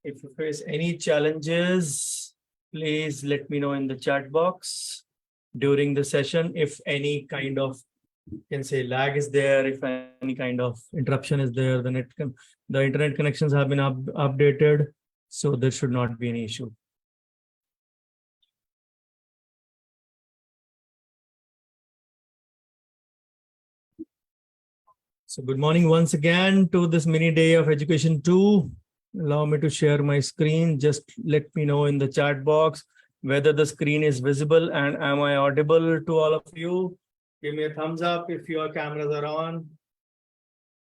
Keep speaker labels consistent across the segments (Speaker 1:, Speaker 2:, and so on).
Speaker 1: If you face any challenges, please let me know in the chat box during the session. If any kind of, you can say, lag is there, if any kind of interruption is there, the internet connections have been updated, so there should not be any issue. So good morning once again to this mini day of Education 2. Allow me to share my screen. Just let me know in the chat box whether the screen is visible and am I audible to all of you. Give me a thumbs up if your cameras are on.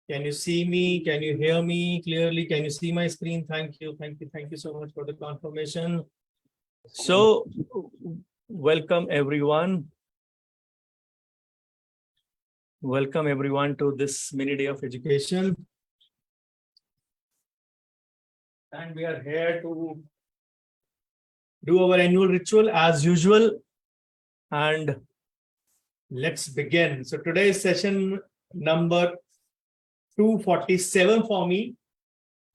Speaker 1: Can you see me? Can you hear me clearly? Can you see my screen? Thank you. Thank you. Thank you so much for the confirmation. So welcome everyone. Welcome everyone to this mini day of education. And we are here to do our annual ritual as usual. And let's begin. So today's session number 247 for me.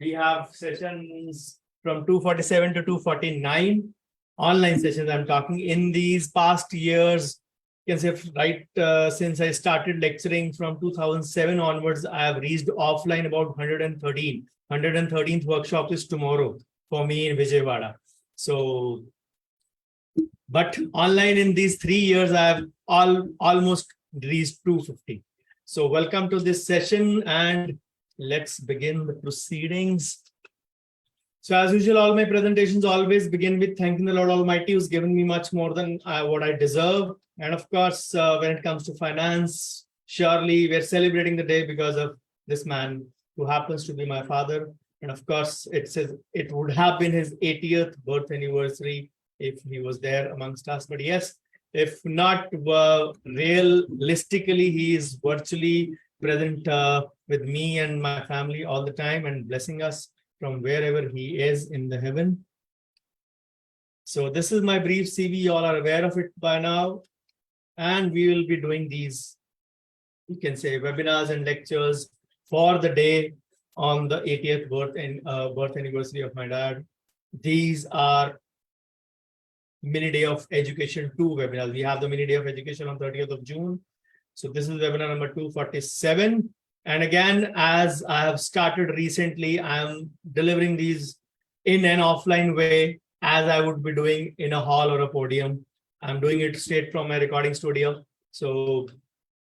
Speaker 1: We have sessions from 247 to 249. Online sessions I'm talking. In these past years, you can say since I started lecturing from 2007 onwards, I have reached offline about 113. 113th workshop is tomorrow for me in Vijayawada. So, but online in these 3 years, I have almost reached 250. So welcome to this session and let's begin the proceedings. So as usual, all my presentations always begin with thanking the Lord Almighty who's given me much more than what I deserve. And of course, when it comes to finance, surely we're celebrating the day because of this man who happens to be my father. And of course, it would have been his 80th birth anniversary if he was there amongst us. But yes, if not realistically, he is virtually present with me and my family all the time and blessing us from wherever he is in the heaven. So this is my brief CV. You all are aware of it by now. And we will be doing these, you can say, webinars and lectures for the day on the 80th birth anniversary of my dad. These are mini day of education 2 webinars. We have the mini day of education on 30th of June. So this is webinar number 247. And again, as I have started recently, I am delivering these in an offline way as I would be doing in a hall or a podium. I'm doing it straight from my recording studio. So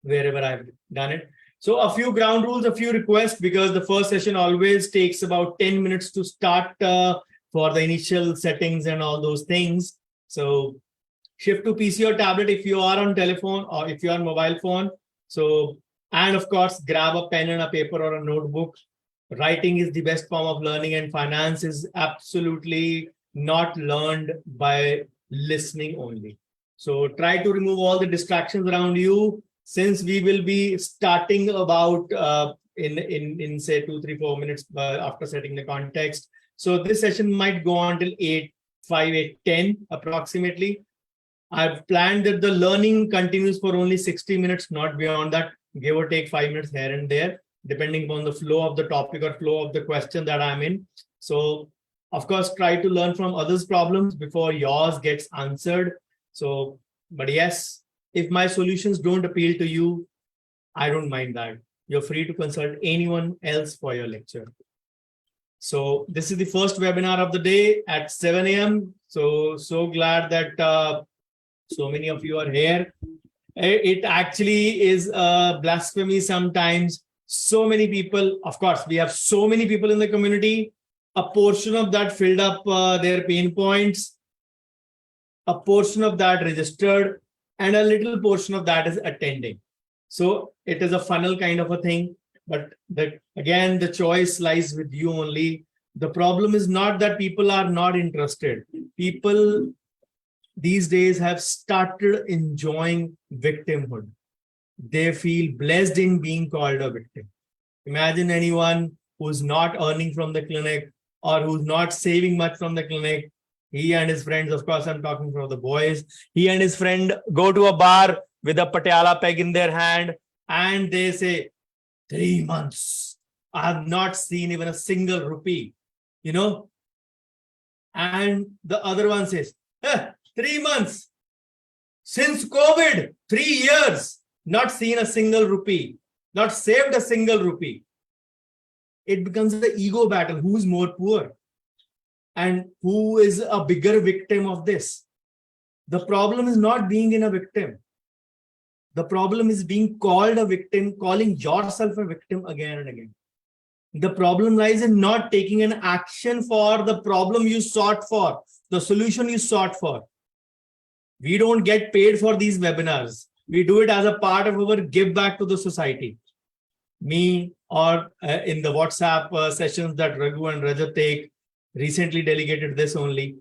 Speaker 1: wherever I've done it. So a few ground rules, a few requests, because the first session always takes about 10 minutes to start for the initial settings and all those things. So shift to PC or tablet if you are on telephone or if you are on mobile phone. So, and of course, grab a pen and a paper or a notebook. Writing is the best form of learning and finance is absolutely not learned by listening only. So try to remove all the distractions around you, since we will be starting about in say 2, 3, 4 minutes after setting the context. So this session might go on till 5, 8, 10 approximately. I've planned that the learning continues for only 60 minutes, not beyond that, give or take 5 minutes here and there, depending on the flow of the topic or flow of the question that I'm in. So of course, try to learn from others' problems before yours gets answered. So, but yes, if my solutions don't appeal to you, I don't mind that. You're free to consult anyone else for your lecture. So this is the first webinar of the day at 7 a.m. So glad that so many of you are here. It actually is a blasphemy sometimes. So many people, of course, we have so many people in the community. A portion of that filled up their pain points. A portion of that registered, and a little portion of that is attending. So it is a funnel kind of a thing. But again, the choice lies with you only. The problem is not that people are not interested. People these days have started enjoying victimhood. They feel blessed in being called a victim. Imagine anyone who's not earning from the clinic or who's not saving much from the clinic. He and his friends, of course, I'm talking for the boys. He and his friend go to a bar with a Patiala peg in their hand and they say, 3 months. I have not seen even a single rupee. You know, And the other one says, 3 months since COVID, 3 years, not seen a single rupee, not saved a single rupee. It becomes the ego battle. Who's more poor? And who is a bigger victim of this? The problem is not being in a victim. The problem is being called a victim, calling yourself a victim again and again. The problem lies in not taking an action for the problem you sought for, the solution you sought for. We don't get paid for these webinars. We do it as a part of our give back to the society. Me or in the WhatsApp sessions that Raghu and Rajat take, recently delegated this only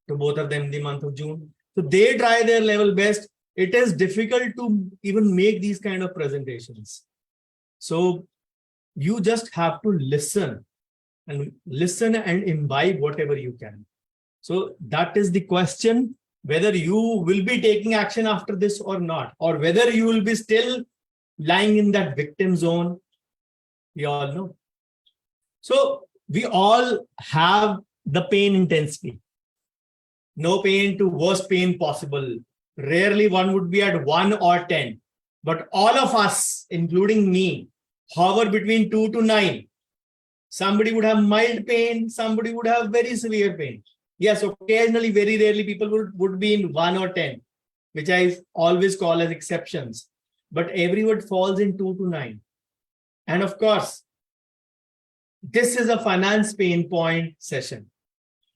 Speaker 1: to both of them in the month of June. So they try their level best. It is difficult to even make these kind of presentations. So you just have to listen and imbibe whatever you can. So that is the question, whether you will be taking action after this or not, or whether you will be still lying in that victim zone. We all know. So we all have the pain intensity. No pain to worst pain possible. Rarely one would be at 1 or 10. But all of us, including me, hover between 2 to 9. Somebody would have mild pain. Somebody would have very severe pain. Yes, occasionally, very rarely, people would be in 1 or 10, which I always call as exceptions. But everyone falls in 2 to 9. And of course, this is a finance pain point session.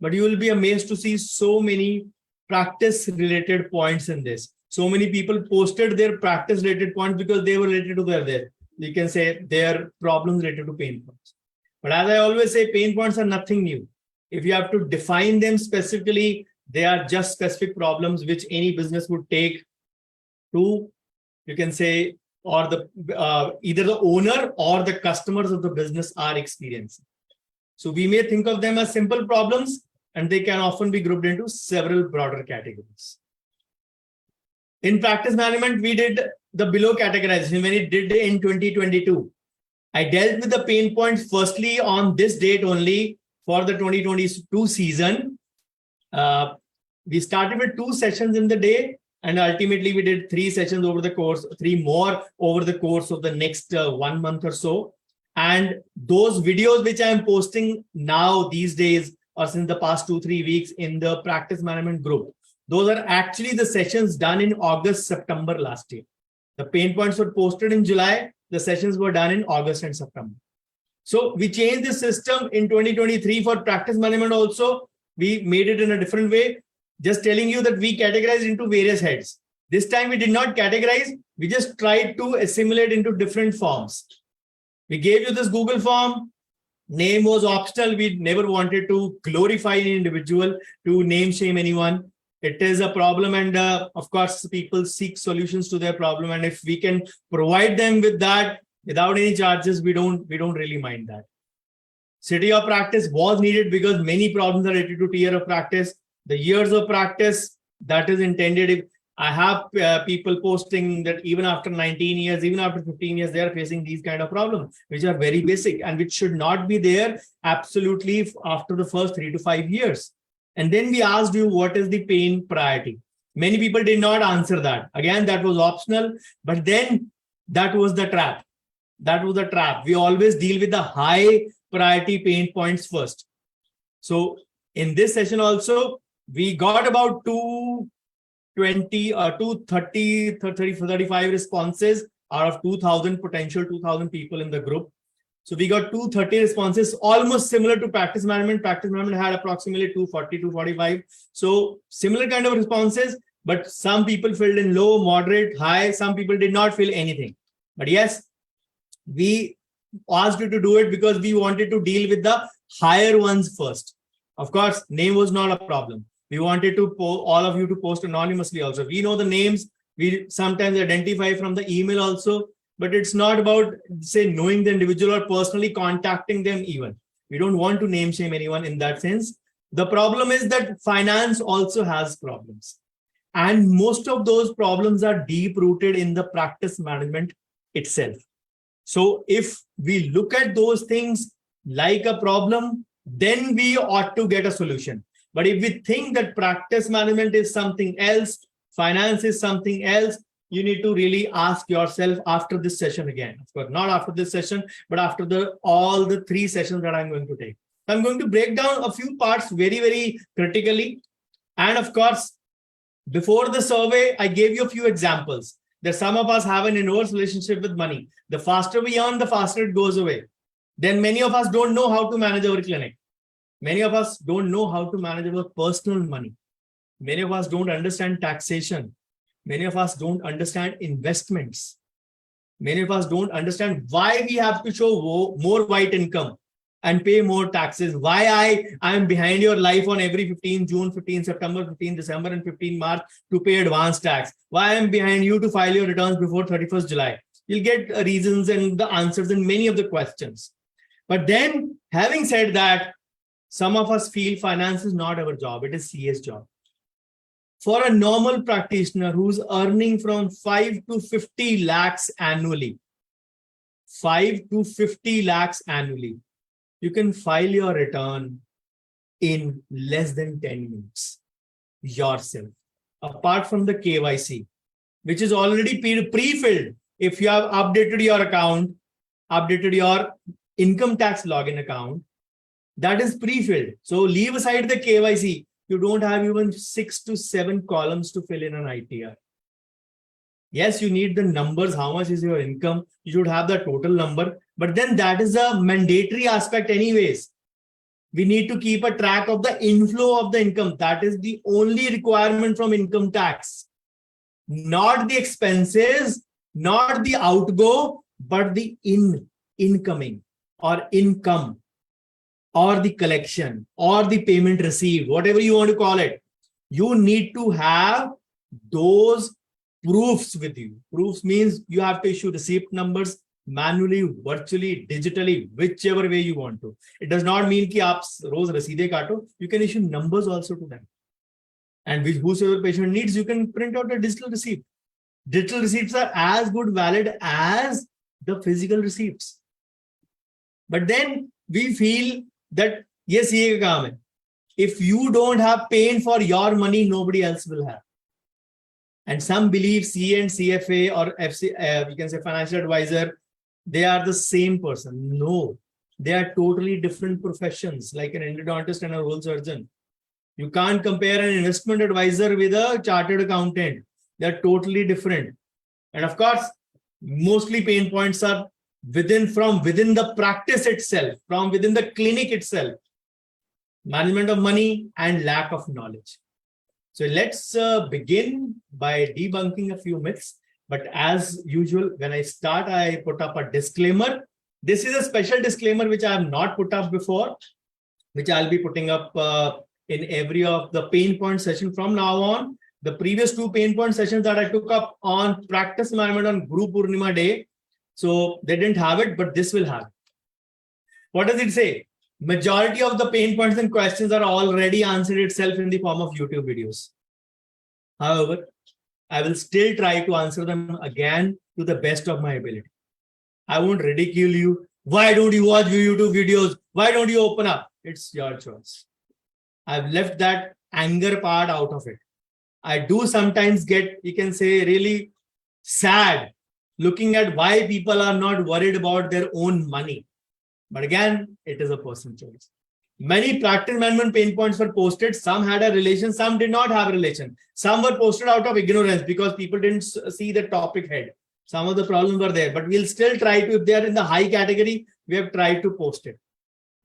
Speaker 1: But you will be amazed to see so many practice-related points in this. So many people posted their practice-related points because they were related to their, you can say, their problems related to pain points. But as I always say, pain points are nothing new. If you have to define them specifically, they are just specific problems which any business would take to, you can say, or the either the owner or the customers of the business are experiencing. So we may think of them as simple problems, and they can often be grouped into several broader categories. In practice management, we did the below categorization when it did in 2022. I dealt with the pain points firstly on this date only for the 2022 season. We started with 2 sessions in the day, and ultimately we did 3 sessions over the course, 3 more over the course of the next 1 month or so. And those videos which I am posting now these days, or since the past 2-3 weeks in the practice management group, those are actually the sessions done in August, September last year. The pain points were posted in July. The sessions were done in August and September. So we changed the system in 2023 for practice management also. We made it in a different way. Just telling you that we categorized into various heads. This time we did not categorize. We just tried to assimilate into different forms. We gave you this Google form. Name was optional. We never wanted to glorify an individual, to name shame anyone. It is a problem, and of course, people seek solutions to their problem. And if we can provide them with that without any charges, we don't really mind that. City of practice was needed because many problems are related to tier of practice. The years of practice that is intended. If I have people posting that even after 19 years, even after 15 years, they are facing these kind of problems, which are very basic and which should not be there absolutely after the first 3 to 5 years. And then we asked you, what is the pain priority? Many people did not answer that. Again, that was optional, but then that was the trap. That was the trap. We always deal with the high priority pain points first. So in this session also, we got about 220 or 230, 35 responses out of 2,000 potential 2,000 people in the group. So we got 230 responses, almost similar to practice management. Practice management had approximately 240, 245. So similar kind of responses, but some people filled in low, moderate, high. Some people did not fill anything. But yes, we asked you to do it because we wanted to deal with the higher ones first. Of course, name was not a problem. We wanted to all of you to post anonymously also. We know the names. We sometimes identify from the email also. But it's not about, say, knowing the individual or personally contacting them even. We don't want to name shame anyone in that sense. The problem is that finance also has problems. And most of those problems are deep-rooted in the practice management itself. So if we look at those things like a problem, then we ought to get a solution. But if we think that practice management is something else, finance is something else, you need to really ask yourself after this session again. Of course, not after this session, but after all the 3 sessions that I'm going to take. So I'm going to break down a few parts very, very critically. And of course, before the survey, I gave you a few examples that some of us have an inverse relationship with money. The faster we earn, the faster it goes away. Then many of us don't know how to manage our clinic. Many of us don't know how to manage our personal money. Many of us don't understand taxation. Many of us don't understand investments. Many of us don't understand why we have to show more white income and pay more taxes. Why I am behind your life on every 15 June, 15 September, 15 December, and 15 March to pay advance tax. Why I am behind you to file your returns before 31st July. You'll get reasons and the answers in many of the questions. But then, having said that, some of us feel finance is not our job. It is CA's job. For a normal practitioner who's earning from 5 to 50 lakhs annually, 5 to 50 lakhs annually, you can file your return in less than 10 minutes yourself. Apart from the KYC, which is already pre-filled. If you have updated your account, updated your income tax login account, that is pre-filled. So leave aside the KYC. You don't have even 6 to 7 columns to fill in an ITR. Yes, you need the numbers. How much is your income? You should have the total number. But then that is a mandatory aspect anyways. We need to keep a track of the inflow of the income. That is the only requirement from income tax. Not the expenses, not the outgo, but the incoming or income, or the collection, or the payment received, whatever you want to call it. You need to have those proofs with you. Proofs means you have to issue receipt numbers manually, virtually, digitally, whichever way you want to. It does not mean कि आप रोज रसीदें काटो. You can issue numbers also to them. And with whosoever patient needs, you can print out a digital receipt. Digital receipts are as good valid as the physical receipts. But then we feel that yes, ye kaam hai. If you don't have pain for your money, nobody else will have. And some believe CA and CFA or FC, you can say financial advisor, they are the same person. No, they are totally different professions, like an endodontist and a oral surgeon. You can't compare an investment advisor with a chartered accountant. They're totally different. And of course, mostly pain points are from within the practice itself, from within the clinic itself. Management of money and lack of knowledge. So let's begin by debunking a few myths. But as usual, when I start, I put up a disclaimer. This is a special disclaimer which I have not put up before, which I'll be putting up in every of the pain point session from now on. The previous 2 pain point sessions that I took up on practice management on Guru Purnima day, so they didn't have it, but this will have it. What does it say? Majority of the pain points and questions are already answered itself in the form of YouTube videos. However, I will still try to answer them again to the best of my ability. I won't ridicule you. Why don't you watch YouTube videos? Why don't you open up? It's your choice. I've left that anger part out of it. I do sometimes get, you can say, really sad looking at why people are not worried about their own money. But again, it is a personal choice. Many practice management pain points were posted. Some had a relation, some did not have a relation. Some were posted out of ignorance because people didn't see the topic head. Some of the problems were there, but we'll still try to, if they are in the high category, we have tried to post it.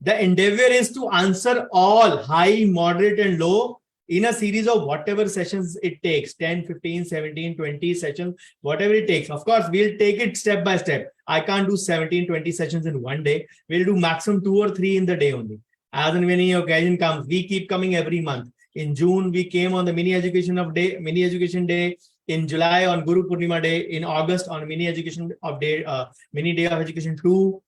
Speaker 1: The endeavor is to answer all high, moderate, and low in a series of whatever sessions it takes, 10, 15, 17, 20 sessions, whatever it takes. Of course, we'll take it step by step. I can't do 17, 20 sessions in one day. We'll do maximum 2 or 3 in the day only. As and when any occasion comes, we keep coming every month. In June, we came on the mini education day. In July on Guru Purnima day. In August on mini day of education 2.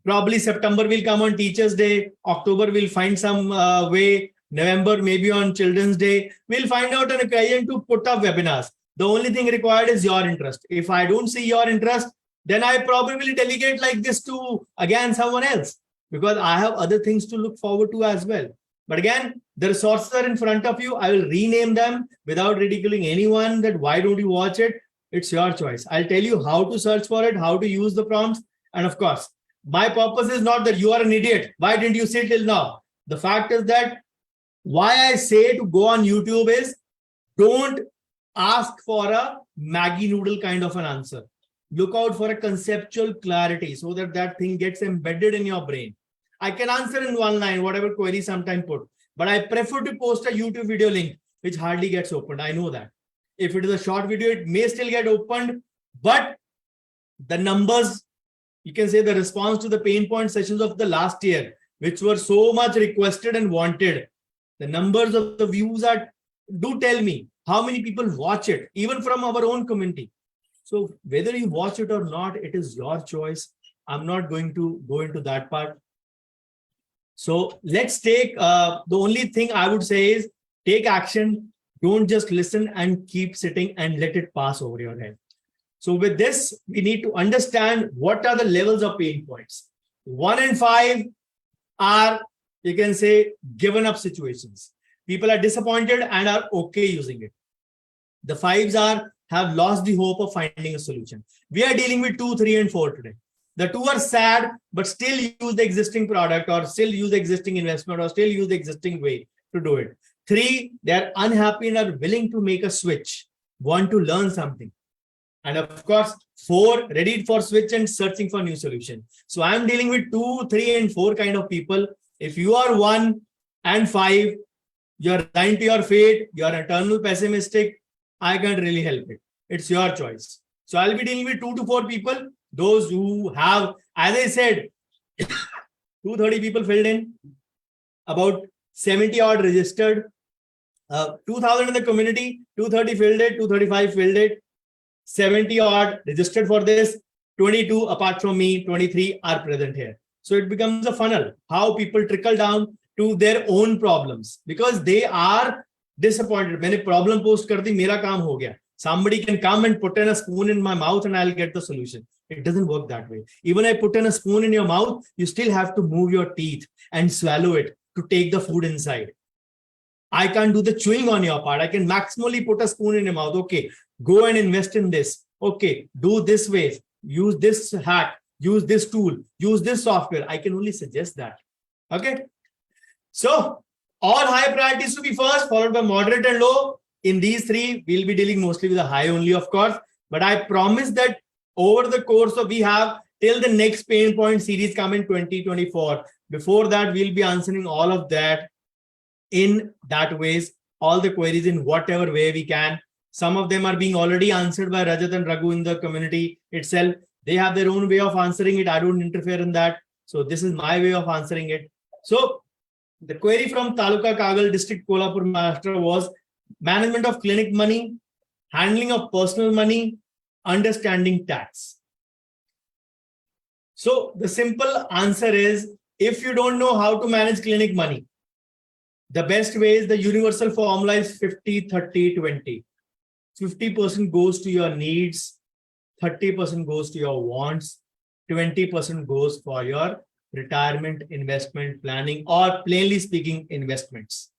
Speaker 1: Probably September will come on Teachers Day. October we'll find some way. November maybe on Children's Day. We'll find out an occasion to put up webinars. The only thing required is your interest. If I don't see your interest, then I probably delegate like this to again someone else, because I have other things to look forward to as well. But again, the resources are in front of you. I will rename them without ridiculing anyone that why don't you watch it? It's your choice. I'll tell you how to search for it, how to use the prompts. And of course, my purpose is not that you are an idiot. Why didn't you sit till now? The fact is that why I say to go on YouTube is don't ask for a Maggie noodle kind of an answer. Look out for a conceptual clarity so that that thing gets embedded in your brain. I can answer in one line, whatever query sometime put, but I prefer to post a YouTube video link, which hardly gets opened. I know that. If it is a short video, it may still get opened, but the numbers, you can say the response to the pain point sessions of the last year, which were so much requested and wanted, the numbers of the views are, do tell me how many people watch it, even from our own community. So whether you watch it or not, it is your choice. I'm not going to go into that part. So let's take, the only thing I would say is take action. Don't just listen and keep sitting and let it pass over your head. So with this, we need to understand what are the levels of pain points. 1 and 5 are, you can say, given up situations. People are disappointed and are okay using it. The 5s are, have lost the hope of finding a solution. We are dealing with 2, 3, and 4 today. The 2 are sad, but still use the existing product or still use the existing investment or still use the existing way to do it. 3, they are unhappy and are willing to make a switch, want to learn something. And of course, 4, ready for switch and searching for new solution. So I'm dealing with 2, 3, and 4 kind of people. If you are 1 and 5, you're resigned to your fate, you're eternal pessimistic, I can't really help it. It's your choice. So I'll be dealing with 2 to 4 people. Those who have, as I said, 230 people filled in, about 70 odd registered, 2000 in the community, 230 filled it, 235 filled it, 70 odd registered for this, 22 apart from me, 23 are present here. So it becomes a funnel, how people trickle down to their own problems because they are disappointed. मैंने problem post कर दी, मेरा काम हो गया. Somebody can come and put in a spoon in my mouth and I'll get the solution. It doesn't work that way. Even I put in a spoon in your mouth, you still have to move your teeth and swallow it to take the food inside. I can't do the chewing on your part. I can maximally put a spoon in your mouth. Okay, go and invest in this. Okay, do this way. Use this hack. Use this tool. Use this software. I can only suggest that. Okay. So all high priorities to be first, followed by moderate and low. In these 3, we'll be dealing mostly with the high only, of course. But I promise that over the course of we have till the next pain point series come in 2024. Before that, we'll be answering all of that in that ways, all the queries in whatever way we can. Some of them are being already answered by Rajat and Raghu in the community itself. They have their own way of answering it. I don't interfere in that. So this is my way of answering it. So the query from Taluka Kagal district Kolhapur Maharashtra was management of clinic money, handling of personal money, understanding tax. So the simple answer is, if you don't know how to manage clinic money, the best way is the universal formula is 50, 30, 20. 50% goes to your needs, 30% goes to your wants, 20% goes for your retirement, investment planning, or plainly speaking, investments.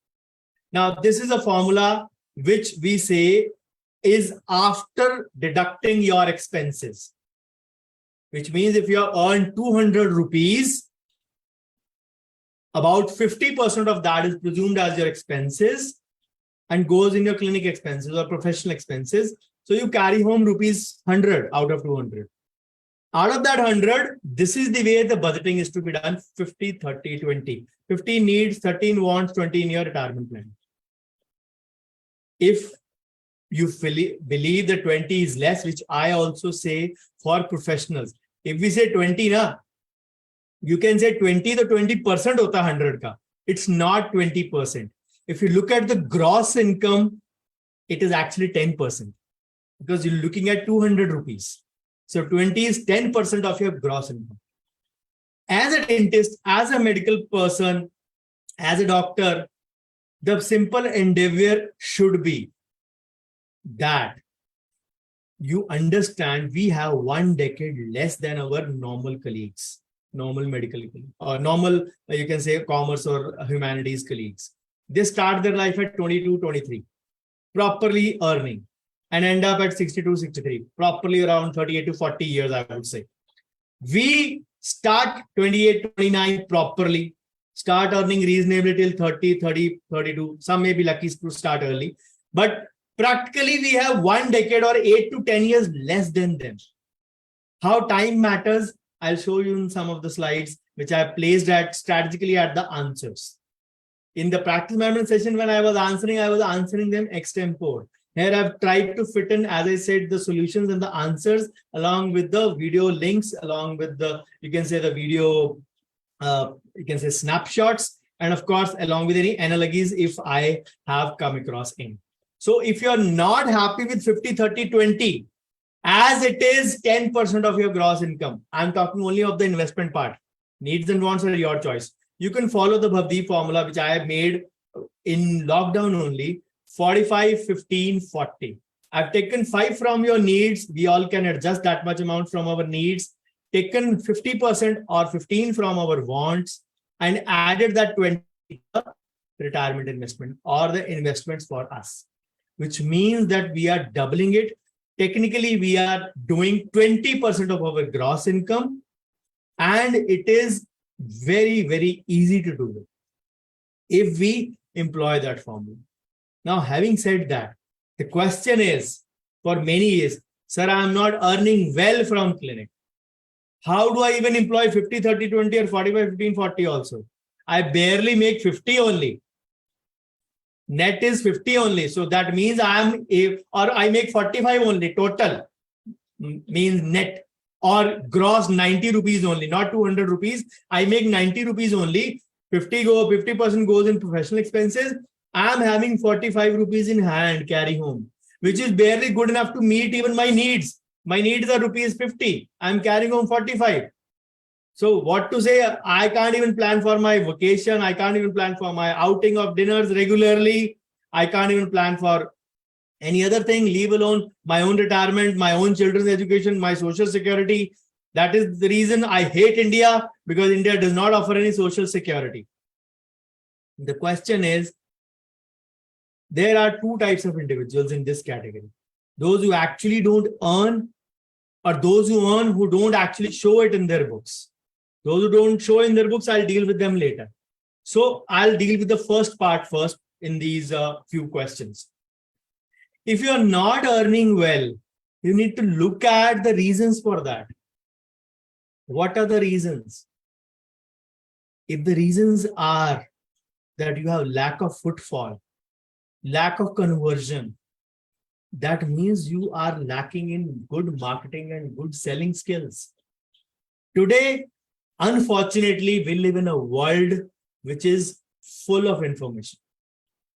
Speaker 1: Now, this is a formula which we say is after deducting your expenses, which means if you have earned 200 rupees, about 50% of that is presumed as your expenses and goes in your clinic expenses or professional expenses. So you carry home rupees 100 out of 200. Out of that 100, this is the way the budgeting is to be done: 50, 30, 20. 50 needs, 13 wants, 20 in your retirement plan. If you believe that 20 is less, which I also say for professionals, if we say 20, you can say 20, the 20% hota 100 ka. It's not 20%. If you look at the gross income, it is actually 10% because you're looking at 200 rupees. So 20 is 10% of your gross income. As a dentist, as a medical person, as a doctor, the simple endeavor should be that you understand we have 1 decade less than our normal colleagues. normal medical or normal, you can say commerce or humanities colleagues. They start their life at 22, 23, properly earning, and end up at 62, 63, properly around 38 to 40 years, I would say. We start 28, 29 properly, start earning reasonably till 30, 30, 32. Some may be lucky to start early, but practically we have 1 decade or 8 to 10 years less than them. How time matters, I'll show you in some of the slides, which I placed strategically at the answers. In the practice management session, when I was answering them extempore. Here I've tried to fit in, as I said, the solutions and the answers along with the video links, along with the, you can say the video, you can say snapshots, and of course, along with any analogies if I have come across any. So if you're not happy with 50, 30, 20, as it is 10% of your gross income, I'm talking only of the investment part. Needs and wants are your choice. You can follow the Bhavdeep formula, which I have made in lockdown only, 45, 15, 40. I've taken 5 from your needs. We all can adjust that much amount from our needs. Taken 50% or 15 from our wants and added that 20 retirement investment or the investments for us, which means that we are doubling it. Technically, we are doing 20% of our gross income, and it is very, very easy to do it if we employ that formula. Now, having said that, the question is, for many is, sir, I'm not earning well from clinic. How do I even employ 50, 30, 20 or 45, 15, 40 also? I barely make 50 only. Net is 50 only. So that means I make 45 only total, means net, or gross 90 rupees only, not 200 rupees. I make 90 rupees only. 50% goes in professional expenses. I'm having 45 rupees in hand carry home, which is barely good enough to meet even my needs. My needs are rupees 50. I'm carrying home 45. So what to say? I can't even plan for my vacation. I can't even plan for my outing of dinners regularly. I can't even plan for any other thing, leave alone my own retirement, my own children's education, my social security. That is the reason I hate India, because India does not offer any social security. The question is, there are 2 types of individuals in this category. Those who actually don't earn, or those who earn who don't actually show it in their books. Those who don't show in their books, I'll deal with them later. So I'll deal with the first part first in these few questions. If you're not earning well, you need to look at the reasons for that. What are the reasons? If the reasons are that you have lack of footfall, lack of conversion, that means you are lacking in good marketing and good selling skills. Today, unfortunately, we live in a world which is full of information,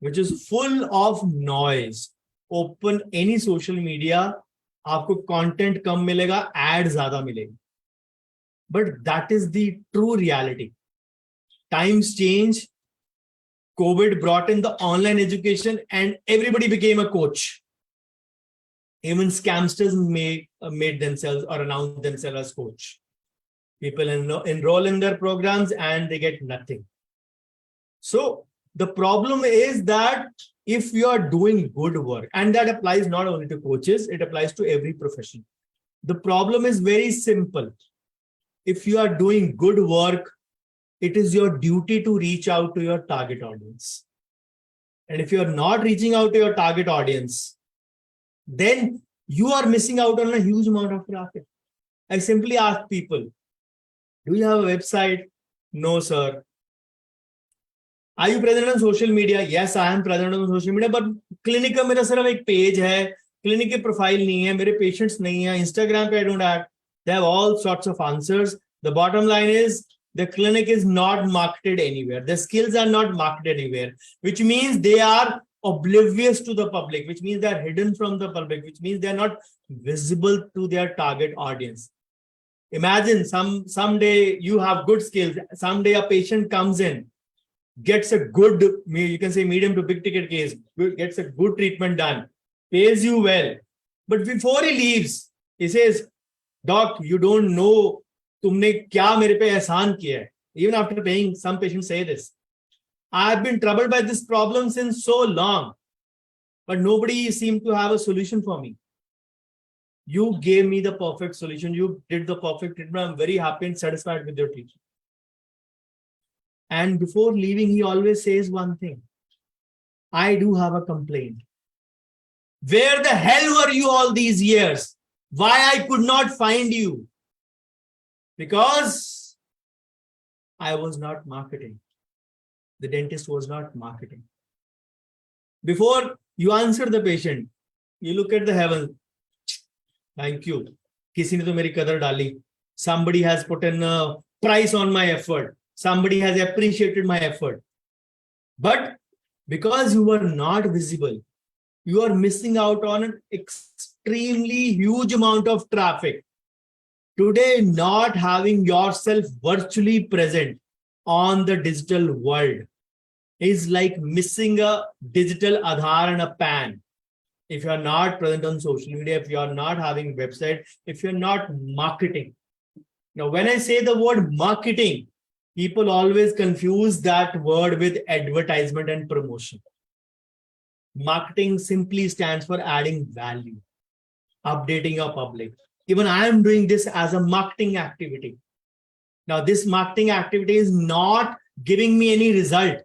Speaker 1: which is full of noise. Open any social media, आपको content कम मिलेगा, ad ज़्यादा मिलेगी. But that is the true reality. Times change. COVID brought in the online education and everybody became a coach. Even scamsters made themselves or announced themselves as coach. People enroll in their programs and they get nothing. So the problem is that if you are doing good work, and that applies not only to coaches, it applies to every profession. The problem is very simple. If you are doing good work, it is your duty to reach out to your target audience. And if you're not reaching out to your target audience, then you are missing out on a huge amount of traffic. I simply ask people, do you have a website? No, sir. Are you present on social media? Yes, I am present on social media, but clinic का मेरा सिर्फ एक page है, clinic के profile नहीं है, मेरे patients नहीं है, Instagram पे I don't have. They have all sorts of answers. The bottom line is the clinic is not marketed anywhere. The skills are not marketed anywhere, which means they are oblivious to the public, which means they are hidden from the public, which means they are not visible to their target audience. Imagine someday you have good skills. Someday a patient comes in, gets a good, you can say medium to big ticket case, gets a good treatment done, pays you well. But before he leaves, he says, Doc, you don't know तुमने क्या मेरे पे एहसान किया है? Even after paying, some patients say this. I've been troubled by this problem since so long, but nobody seemed to have a solution for me. You gave me the perfect solution. You did the perfect treatment. I'm very happy and satisfied with your treatment. And before leaving, he always says one thing. I do have a complaint. Where the hell were you all these years? Why I could not find you? Because I was not marketing. The dentist was not marketing. Before you answer the patient, you look at the heaven. Thank you. किसी ने तो मेरी कदर डाली. Somebody has put in a price on my effort. Somebody has appreciated my effort. But because you were not visible, you are missing out on an extremely huge amount of traffic. Today, not having yourself virtually present on the digital world is like missing a digital Aadhaar and a PAN. If you are not present on social media, if you are not having website, if you're not marketing. Now, when I say the word marketing, people always confuse that word with advertisement and promotion. Marketing simply stands for adding value, updating your public. Even I am doing this as a marketing activity. Now, this marketing activity is not giving me any result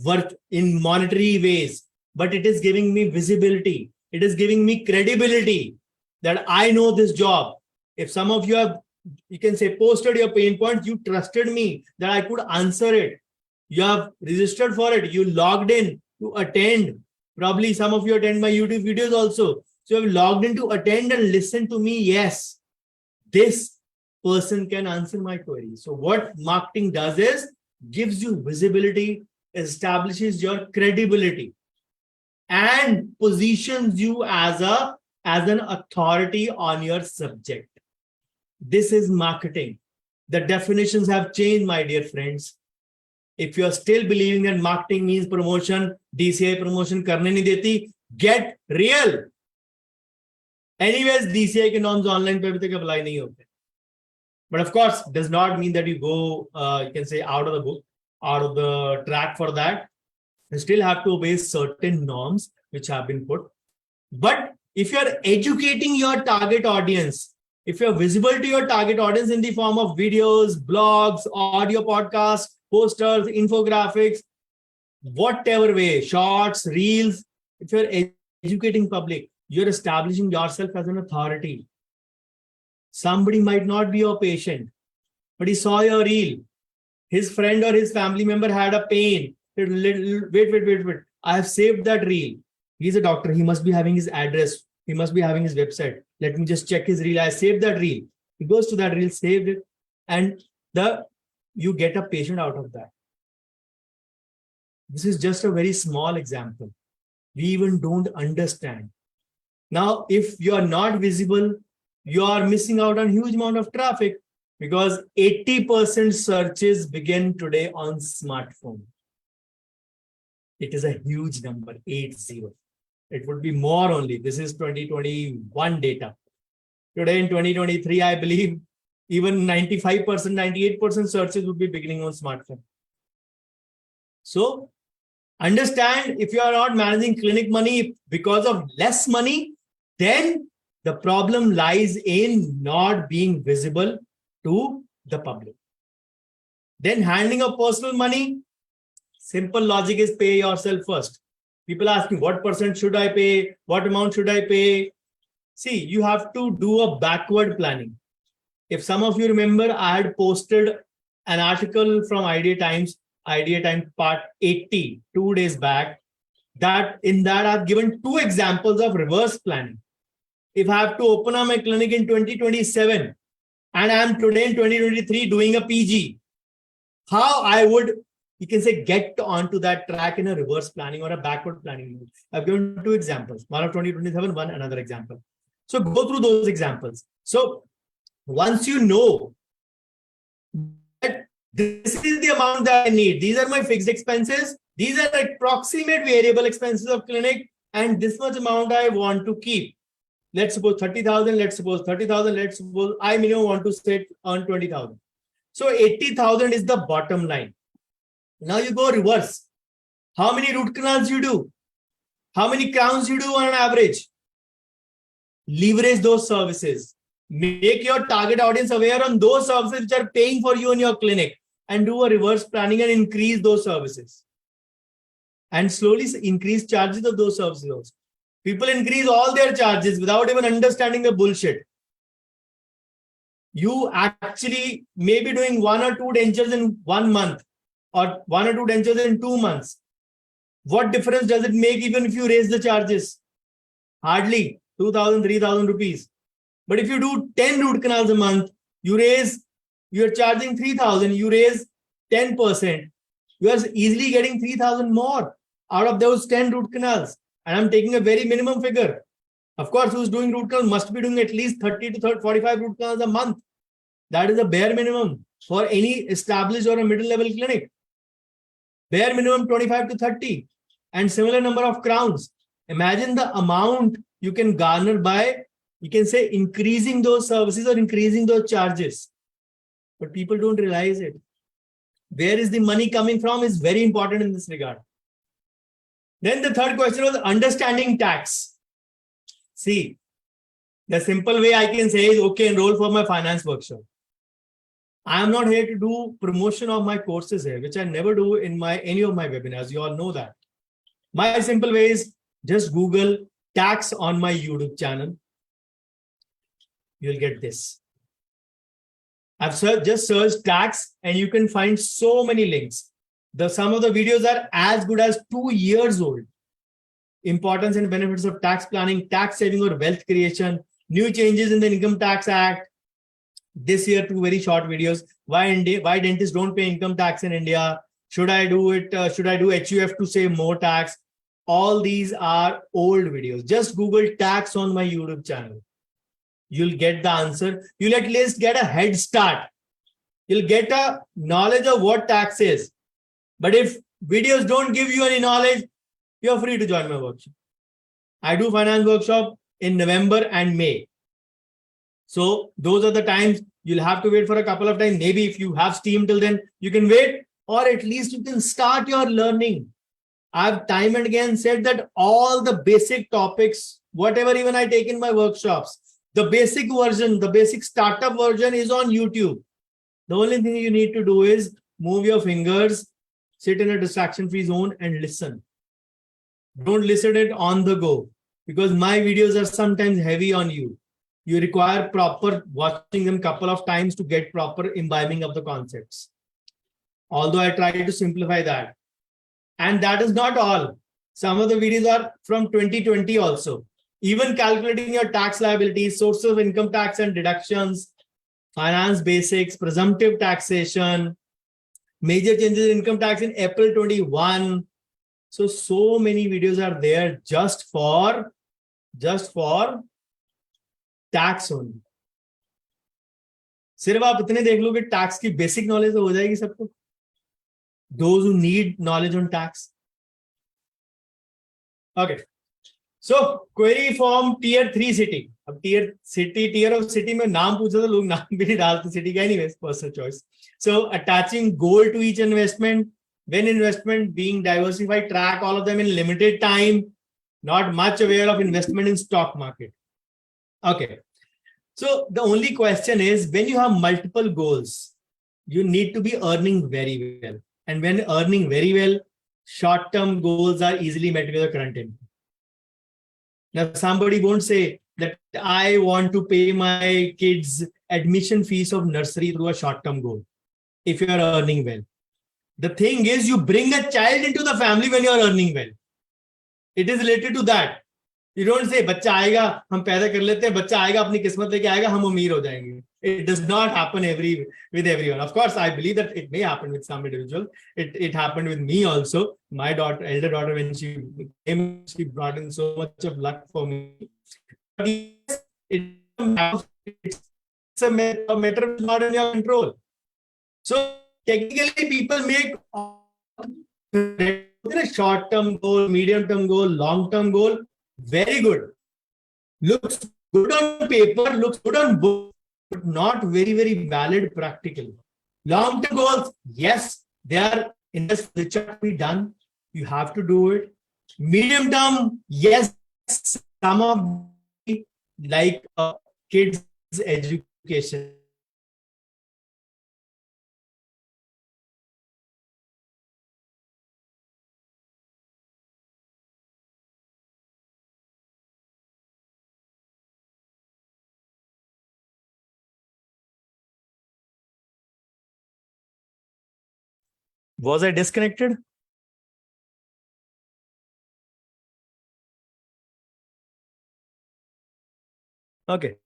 Speaker 1: worth in monetary ways, but it is giving me visibility. It is giving me credibility that I know this job. If some of you have, you can say, posted your pain points, you trusted me that I could answer it. You have registered for it. You logged in to attend. Probably some of you attend my YouTube videos also. So you have logged in to attend and listen to me. Yes, this person can answer my query. So what marketing does is gives you visibility, establishes your credibility, and positions you as an authority on your subject. This is marketing. The definitions have changed, my dear friends. If you are still believing that marketing means promotion, DCI promotion karne nahi deti, get real. Anyways, DCI ke norms online pe abhi tak apply nahi hote. But of course, does not mean that you go, you can say, out of the book, out of the track for that. You still have to obey certain norms which have been put. But if you are educating your target audience, if you're visible to your target audience in the form of videos, blogs, audio podcasts, posters, infographics, whatever way, shorts, reels, if you're educating public, you're establishing yourself as an authority. Somebody might not be your patient, but he saw your reel. His friend or his family member had a pain. Wait. I have saved that reel. He's a doctor. He must be having his address. He must be having his website. Let me just check his reel. I saved that reel. He goes to that reel, saved it, and you get a patient out of that. This is just a very small example. We even don't understand. Now, if you are not visible, you are missing out on a huge amount of traffic because 80% searches begin today on smartphone. It is a huge number, 80. It would be more only. This is 2021 data. Today in 2023, I believe even 95%, 98% searches would be beginning on smartphone. So understand, if you are not managing clinic money because of less money, then the problem lies in not being visible to the public. Then handling of personal money, simple logic is pay yourself first. People ask me, what percent should I pay? What amount should I pay? See, you have to do a backward planning. If some of you remember, I had posted an article from Idea Times part 80, 2 days back, that in that I've given 2 examples of reverse planning. If I have to open up my clinic in 2027 and I'm today in 2023 doing a PG, how I would, you can say, get onto that track in a reverse planning or a backward planning mode. I've given 2 examples, one of 2027, one another example. So go through those examples. So once you know that this is the amount that I need, these are my fixed expenses, these are approximate variable expenses of clinic, and this much amount I want to keep. let's suppose 30,000, let's suppose 30,000, let's suppose I minimum want to say earn 20,000. So 80,000 is the bottom line. Now you go reverse. How many root canals you do? How many crowns you do on an average? Leverage those services. Make your target audience aware on those services which are paying for you in your clinic, and do a reverse planning and increase those services. And slowly increase charges of those services also. People increase all their charges without even understanding the bullshit. You actually may be doing 1 or 2 dentures in 1 month or 1 or 2 dentures in 2 months. What difference does it make even if you raise the charges? Hardly 2,000, 3,000 rupees. But if you do 10 root canals a month, you're charging 3,000, you raise 10%. You are easily getting 3,000 more out of those 10 root canals. And I'm taking a very minimum figure. Of course, who's doing root canal must be doing at least 30 to 45 root canals a month. That is a bare minimum for any established or a middle level clinic. Bare minimum 25 to 30 and similar number of crowns. Imagine the amount you can garner by, you can say, increasing those services or increasing those charges. But people don't realize it. Where is the money coming from is very important in this regard. Then the third question was understanding tax. See, the simple way I can say is, okay, enroll for my finance workshop. I am not here to do promotion of my courses here, which I never do in any of my webinars. You all know that. My simple way is just Google tax on my YouTube channel. You'll get this. I've just searched tax and you can find so many links. Some of the videos are as good as 2 years old. Importance and benefits of tax planning, tax saving or wealth creation, new changes in the Income Tax Act. This year, 2 very short videos. Why dentists don't pay income tax in India? Should I do it? Should I do HUF to save more tax? All these are old videos. Just Google tax on my YouTube channel. You'll get the answer. You'll at least get a head start. You'll get a knowledge of what tax is. But if videos don't give you any knowledge, you're free to join my workshop. I do finance workshop in November and May. So those are the times. You'll have to wait for a couple of times. Maybe if you have steam till then, you can wait, or at least you can start your learning. I've time and again said that all the basic topics, whatever even I take in my workshops, the basic version, the basic startup version is on YouTube. The only thing you need to do is move your fingers, sit in a distraction-free zone and listen. Don't listen it on the go, because my videos are sometimes heavy on you. You require proper watching them couple of times to get proper imbibing of the concepts. Although I try to simplify that. And that is not all. Some of the videos are from 2020 also. Even calculating your tax liabilities, sources of income tax and deductions, finance basics, presumptive taxation, major changes in income tax in April 21. So many videos are there just for tax only. सिर्फ आप इतने देख लो कि tax की basic knowledge हो जाएगी सबको. Those who need knowledge on tax. Okay. So query from tier 3 city. अब tier of city में नाम पूछा तो लोग नाम भी नहीं डालते city का, anyways, personal choice. So attaching goal to each investment. When investment being diversified, track all of them in limited time. Not much aware of investment in stock market. Okay. So the only question is, when you have multiple goals, you need to be earning very well. And when earning very well, short-term goals are easily met with a current income. Now, somebody won't say that I want to pay my kids admission fees of nursery through a short-term goal if you are earning well. The thing is, you bring a child into the family when you are earning well. It is related to that. You don't say, बच्चा आएगा, हम पैदा कर लेते हैं, बच्चा आएगा, अपनी किस्मत लेके आएगा, हम अमीर हो जाएंगे. It does not happen with everyone. Of course, I believe that it may happen with some individuals. It happened with me also. My elder daughter, when she came, she brought in so much of luck for me. But yes, it's a matter of not in your control. So technically, people make a short-term goal, medium-term goal, long-term goal. Very good. Looks good on paper, looks good on book, but not very, very valid practically. Long-term goals, yes, they are in this which have to be done. You have to do it. Medium term, yes, some of like kids' education. Was I disconnected? Okay.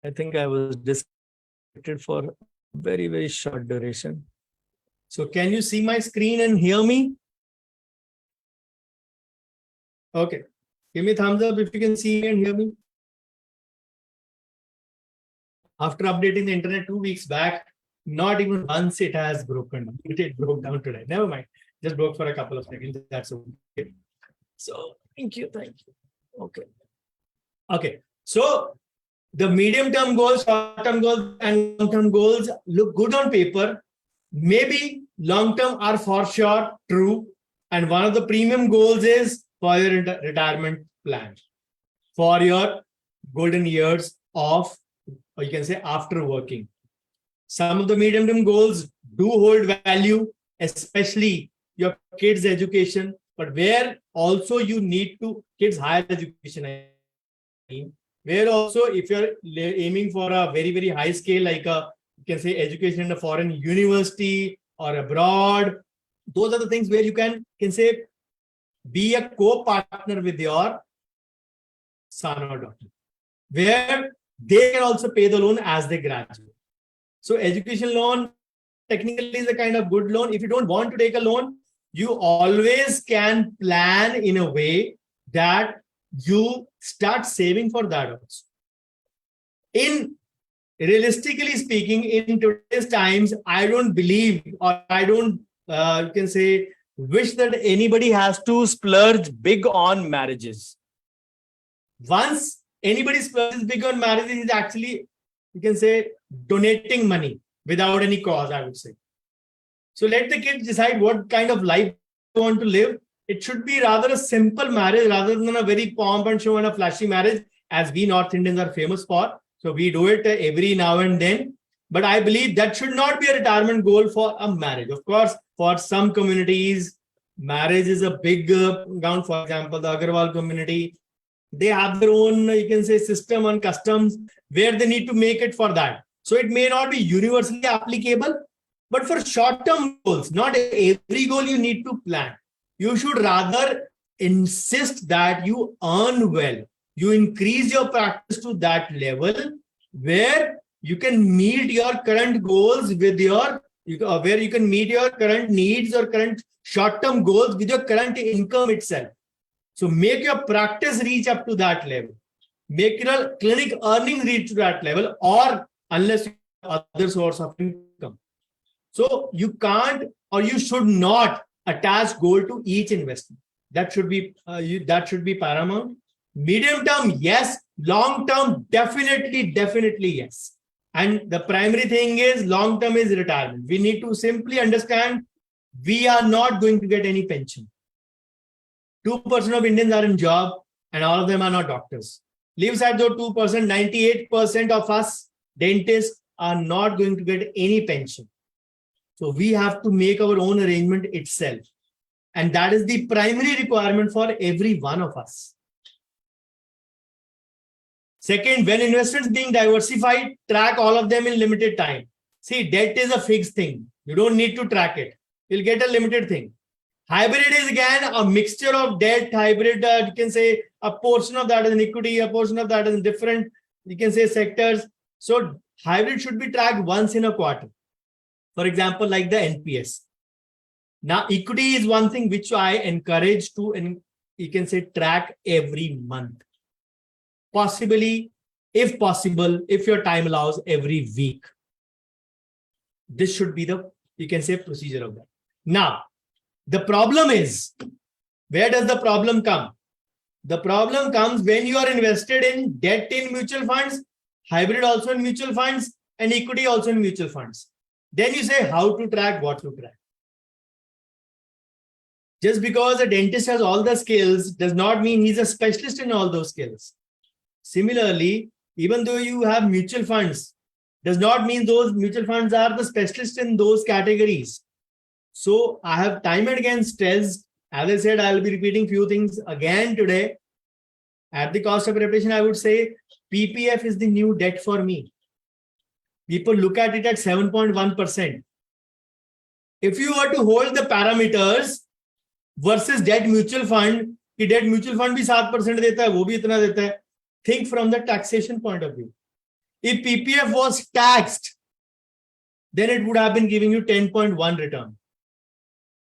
Speaker 1: I think I was disconnected for very, very short duration. So can you see my screen and hear me? Okay. Give me a thumbs up if you can see me and hear me. After updating the internet 2 weeks back, not even once it has broken down. It broke down today. Never mind. Just broke for a couple of seconds. That's okay. So thank you. Thank you. Okay. Okay. So the medium-term goals, short-term goals, and long-term goals look good on paper. Maybe long-term are for sure true. And one of the premium goals is for your retirement plan, for your golden years of, or you can say after working. Some of the medium-term goals do hold value, especially your kids' education, but where also you need to kids' higher education. Where also, if you're aiming for a very, very high scale, like you can say education in a foreign university or abroad, those are the things where you can say be a co-partner with your son or daughter, where they can also pay the loan as they graduate. So education loan technically is a kind of good loan. If you don't want to take a loan, you always can plan in a way that you start saving for that also. In realistically speaking, in today's times, I don't believe, or I don't, you can say, wish that anybody has to splurge big on marriages. Once anybody splurges big on marriages, is actually, you can say, donating money without any cause, I would say. So let the kids decide what kind of life they want to live. It should be rather a simple marriage rather than a very pomp and show and a flashy marriage, as we North Indians are famous for. So we do it every now and then. But I believe that should not be a retirement goal for a marriage. Of course, for some communities, marriage is a big ground. For example, the Agarwal community, they have their own, you can say, system and customs where they need to make it for that. So it may not be universally applicable, but for short-term goals, not every goal you need to plan. You should rather insist that you earn well. You increase your practice to that level where you can meet your current goals with your, where you can meet your current needs or current short-term goals with your current income itself. So make your practice reach up to that level. Make your clinic earnings reach to that level, or unless you have other source of income. So you can't, or you should not attach goal to each investment. That should be paramount. Medium term, yes. Long term, definitely yes. And the primary thing is long term is retirement. We need to simply understand we are not going to get any pension. 2% of Indians are in job and all of them are not doctors. Leave aside those 2%, 98% of us dentists are not going to get any pension. So we have to make our own arrangement itself. And that is the primary requirement for every one of us. Second, when investments being diversified, track all of them in limited time. See, debt is a fixed thing. You don't need to track it. You'll get a limited thing. Hybrid is again a mixture of debt, hybrid, you can say a portion of that is in equity, a portion of that is in different, you can say sectors. So hybrid should be tracked once in a quarter. For example, like the NPS. Now, equity is one thing which I encourage to, and you can say track every month. Possibly, if possible, if your time allows, every week. This should be the, you can say, procedure of that. Now, the problem is, where does the problem come? The problem comes when you are invested in debt in mutual funds, hybrid also in mutual funds, and equity also in mutual funds. Then you say how to track, what to track. Just because a dentist has all the skills does not mean he's a specialist in all those skills. Similarly, even though you have mutual funds, does not mean those mutual funds are the specialists in those categories. So I have time and again stressed, as I said, I'll be repeating few things again today. At the cost of repetition, I would say PPF is the new debt for me. People look at it at 7.1%. If you were to hold the parameters versus debt mutual fund, कि debt mutual fund भी 7% देता है, वो भी इतना देता है. Think from the taxation point of view. If PPF was taxed, then it would have been giving you 10.1 return.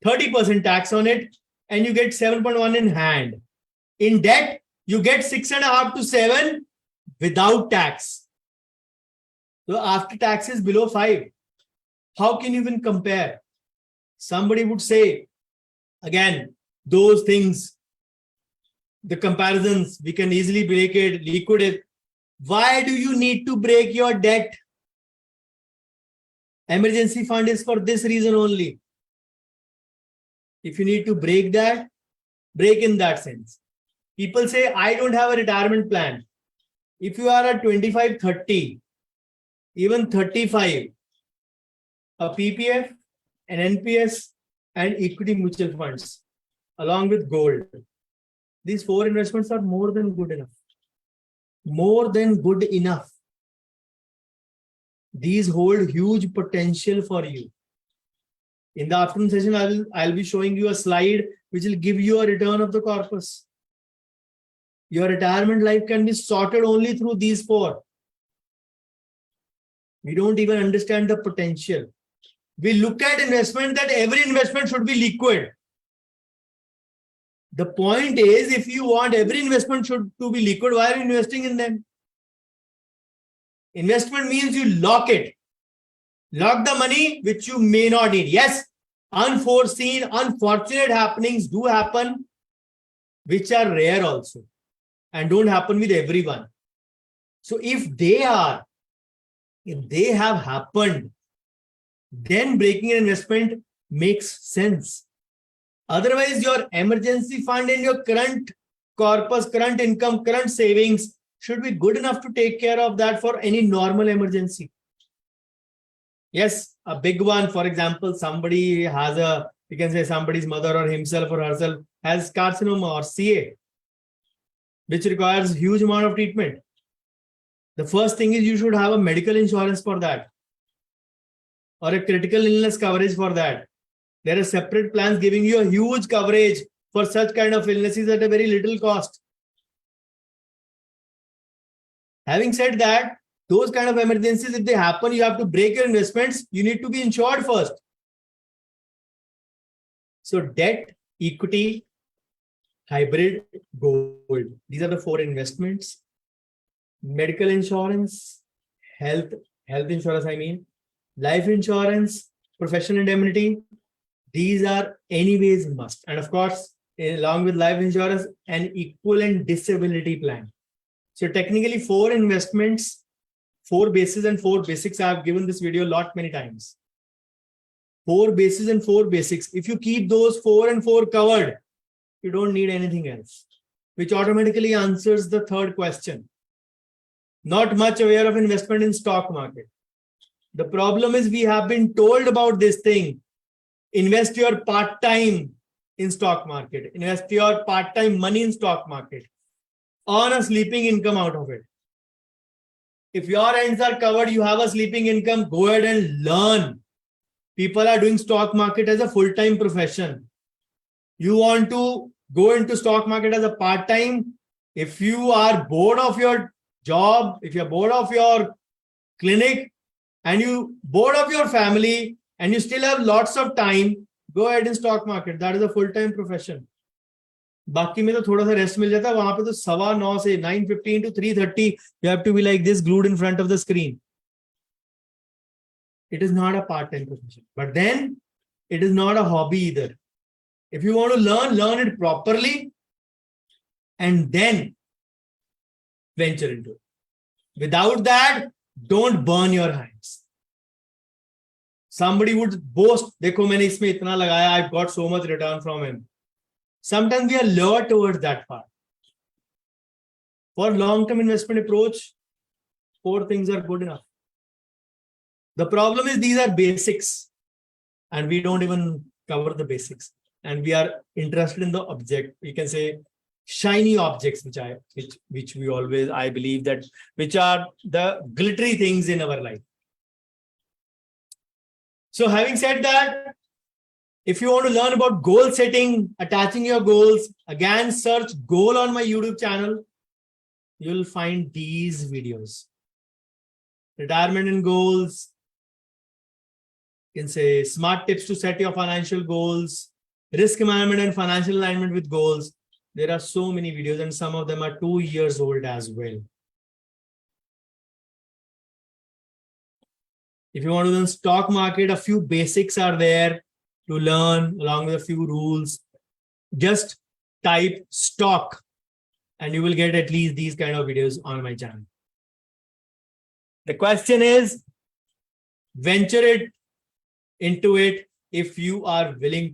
Speaker 1: 30% tax on it, and you get 7.1 in hand. In debt, you get 6.5 to 7 without tax. So after tax is below 5. How can you even compare? Somebody would say, again, those things, the comparisons, we can easily break it, liquidate. Why do you need to break your debt? Emergency fund is for this reason only. If you need to break that, break in that sense. People say, I don't have a retirement plan. If you are at 25, 30, even 35, a PPF, an NPS, and equity mutual funds, along with gold. These 4 investments are more than good enough. More than good enough. These hold huge potential for you. In the afternoon session, I'll be showing you a slide which will give you a return of the corpus. Your retirement life can be sorted only through these 4. We don't even understand the potential. We look at investment that every investment should be liquid. The point is, if you want every investment to be liquid, why are you investing in them? Investment means you lock it. Lock the money which you may not need. Yes, unforeseen, unfortunate happenings do happen, which are rare also and don't happen with everyone. So if they have happened, then breaking an investment makes sense. Otherwise, your emergency fund and your current corpus, current income, current savings should be good enough to take care of that for any normal emergency. Yes, a big one, for example, somebody has you can say somebody's mother or himself or herself has carcinoma or CA, which requires huge amount of treatment. The first thing is you should have a medical insurance for that, or a critical illness coverage for that. There are separate plans giving you a huge coverage for such kind of illnesses at a very little cost. Having said that, those kind of emergencies, if they happen, you have to break your investments. You need to be insured first. So debt, equity, hybrid, gold. These are the 4 investments. Medical insurance, health insurance, life insurance, professional indemnity. These are anyways must. And of course, along with life insurance, an equivalent disability plan. So technically 4 investments, 4 bases and 4 basics. I have given this video many times. 4 bases and 4 basics. If you keep those 4 and 4 covered, you don't need anything else, which automatically answers the third question. Not much aware of investment in stock market. The problem is we have been told about this thing. Invest your part-time in stock market. Invest your part-time money in stock market. Earn a sleeping income out of it. If your ends are covered, you have a sleeping income, go ahead and learn. People are doing stock market as a full-time profession. You want to go into stock market as a part-time. If you are bored of your job, if you're bored of your clinic, and you bored of your family, and you still have lots of time, go ahead in stock market. That is a full-time profession. बाकी में तो थोड़ा सा rest मिल जाता है. वहां पे तो 9:15 से 9:15 to 3:30 you have to be like this, glued in front of the screen. It is not a part-time profession, but then it is not a hobby either. If you want to learn it properly and then venture into it. Without that, don't burn your hands. Somebody would boast, देखो मैंने इसमें इतना लगाया, I've got so much return from him. Sometimes we are lured towards that part. For long-term investment approach, 4 things are good enough. The problem is these are basics and we don't even cover the basics. And we are interested in the object. You can say shiny objects, which we always, I believe that, which are the glittery things in our life. So having said that, if you want to learn about goal setting, attaching your goals, again, search goal on my YouTube channel. You'll find these videos. Retirement and goals. You can say smart tips to set your financial goals, risk management and financial alignment with goals. There are so many videos and some of them are 2 years old as well. If you want to learn stock market, a few basics are there to learn along with a few rules. Just type stock and you will get at least these kind of videos on my channel. The question is, venture into it if you are willing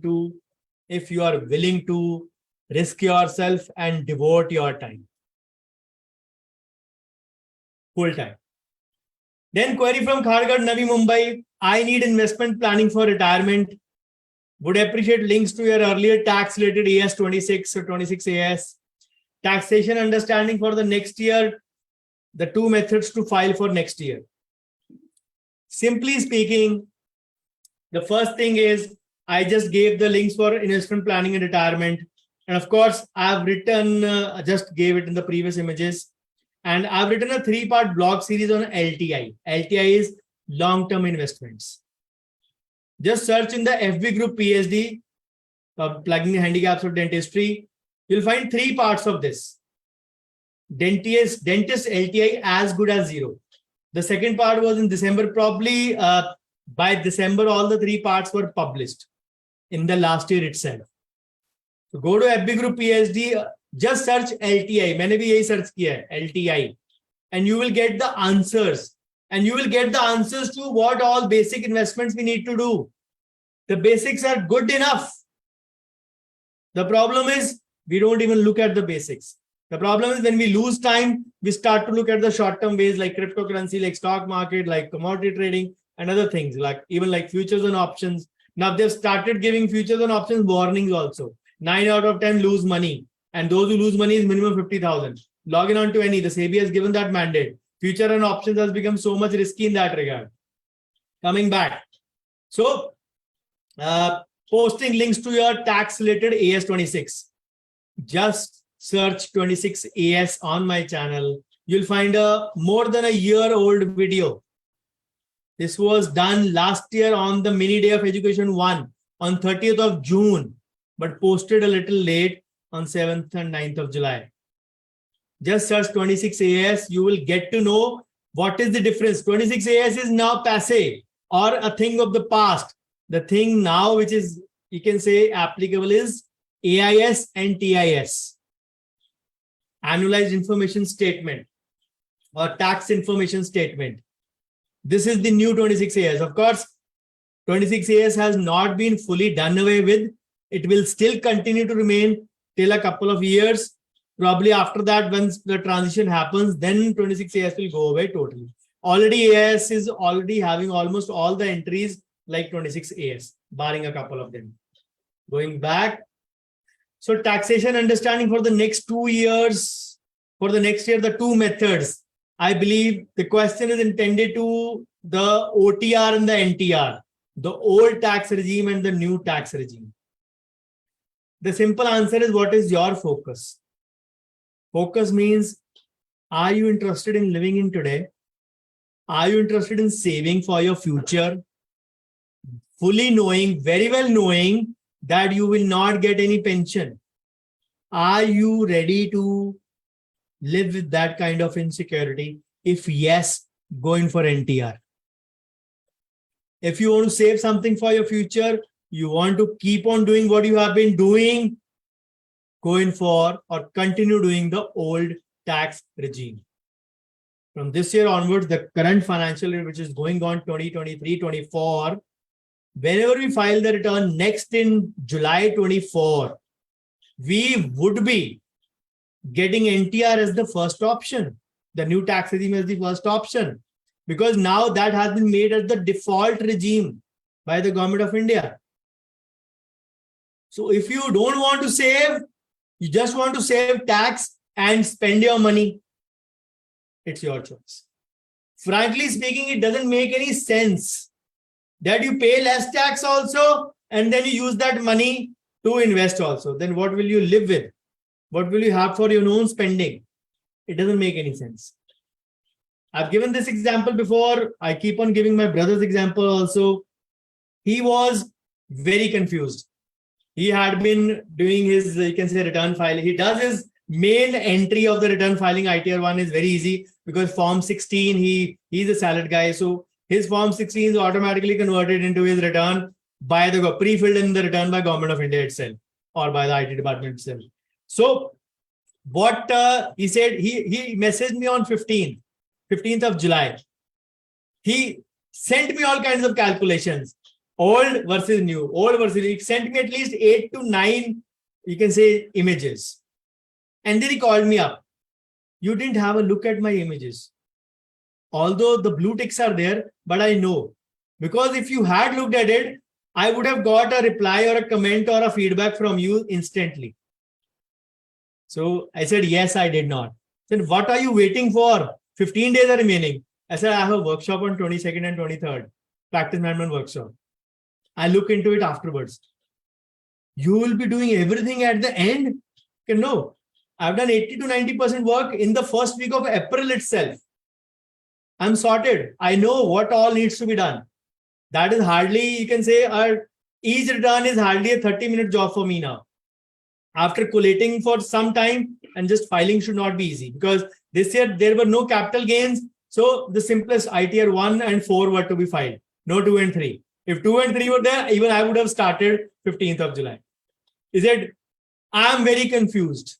Speaker 1: to risk yourself and devote your time. Full time. Then query from Kharghar, Navi Mumbai. I need investment planning for retirement. Would appreciate links to your earlier tax related AS 26 or 26 AS. Taxation understanding for the next year. The 2 methods to file for next year. Simply speaking, the first thing is I just gave the links for investment planning and retirement. And of course, I've written, just gave it in the previous images. And I've written a 3-part blog series on LTI. LTI is long-term investments. Just search in the FB group PhD, plugging the handicaps of dentistry. You'll find 3 parts of this. Dentist LTI as good as zero. The second part was in December. Probably by December, all the 3 parts were published in the last year itself. So go to FB group PhD. Just search LTI. मैंने भी यही search किया है, LTI, and you will get the answers. And you will get the answers to what all basic investments we need to do. The basics are good enough. The problem is we don't even look at the basics. The problem is when we lose time, we start to look at the short-term ways like cryptocurrency, like stock market, like commodity trading, and other things like even like futures and options. Now they've started giving futures and options warnings also. 9 out of 10 lose money. And those who lose money is minimum 50,000. Log in on to any. The SEBI has given that mandate. Future and options has become so much risky in that regard. Coming back. So, posting links to your tax related AS 26. Just search 26 AS on my channel. You'll find a more than a year old video. This was done last year on the mini day of education 1 on 30th of June, but posted a little late on 7th and 9th of July. Just search 26 AS. You will get to know what is the difference. 26 AS is now passé or a thing of the past. The thing now which is, you can say, applicable is AIS and TIS. Annualized information statement or tax information statement. This is the new 26 AS. Of course, 26 AS has not been fully done away with. It will still continue to remain till a couple of years. Probably after that, once the transition happens, then 26 AS will go away totally. Already AS is already having almost all the entries like 26 AS, barring a couple of them. Going back. So taxation understanding for the next 2 years, for the next year, the 2 methods. I believe the question is intended to the OTR and the NTR, the old tax regime and the new tax regime. The simple answer is, what is your focus? Focus means, are you interested in living in today? Are you interested in saving for your future? Fully knowing, very well knowing that you will not get any pension. Are you ready to live with that kind of insecurity? If yes, go in for NTR. If you want to save something for your future, you want to keep on doing what you have been doing, go in for or continue doing the old tax regime. From this year onwards, the current financial year, which is going on 2023-24, whenever we file the return next in July 24, we would be getting NTR as the first option. The new tax regime is the first option, because now that has been made as the default regime by the government of India. So if you don't want to save, you just want to save tax and spend your money, it's your choice. Frankly speaking, it doesn't make any sense that you pay less tax also and then you use that money to invest also. Then what will you live with? What will you have for your own spending? It doesn't make any sense. I've given this example before. I keep on giving my brother's example also. He was very confused. He had been doing his, you can say, return filing. He does his main entry of the return filing. ITR 1 is very easy because Form 16, he's a salad guy. So his Form 16 is automatically converted into his return by the pre-filled in the return by Government of India itself or by the IT department itself. So what he said, he messaged me on 15th of July. He sent me all kinds of calculations, old versus new, old versus new. He sent me at least 8 to 9, you can say, images. And then he called me up. You didn't have a look at my images. Although the blue ticks are there, but I know. Because if you had looked at it, I would have got a reply or a comment or a feedback from you instantly. So I said, yes, I did not. Then what are you waiting for? 15 days are remaining. I said, I have a workshop on 22nd and 23rd, practice management workshop. I look into it afterwards. You will be doing everything at the end? Okay, no. I've done 80 to 90% work in the first week of April itself. I'm sorted. I know what all needs to be done. That is hardly, you can say, each return is hardly a 30-minute job for me now. After collating for some time, and just filing should not be easy, because this year there were no capital gains. So the simplest ITR 1 and 4 were to be filed, no 2 and 3. If 2 and 3 were there, even I would have started 15th of July. I am very confused.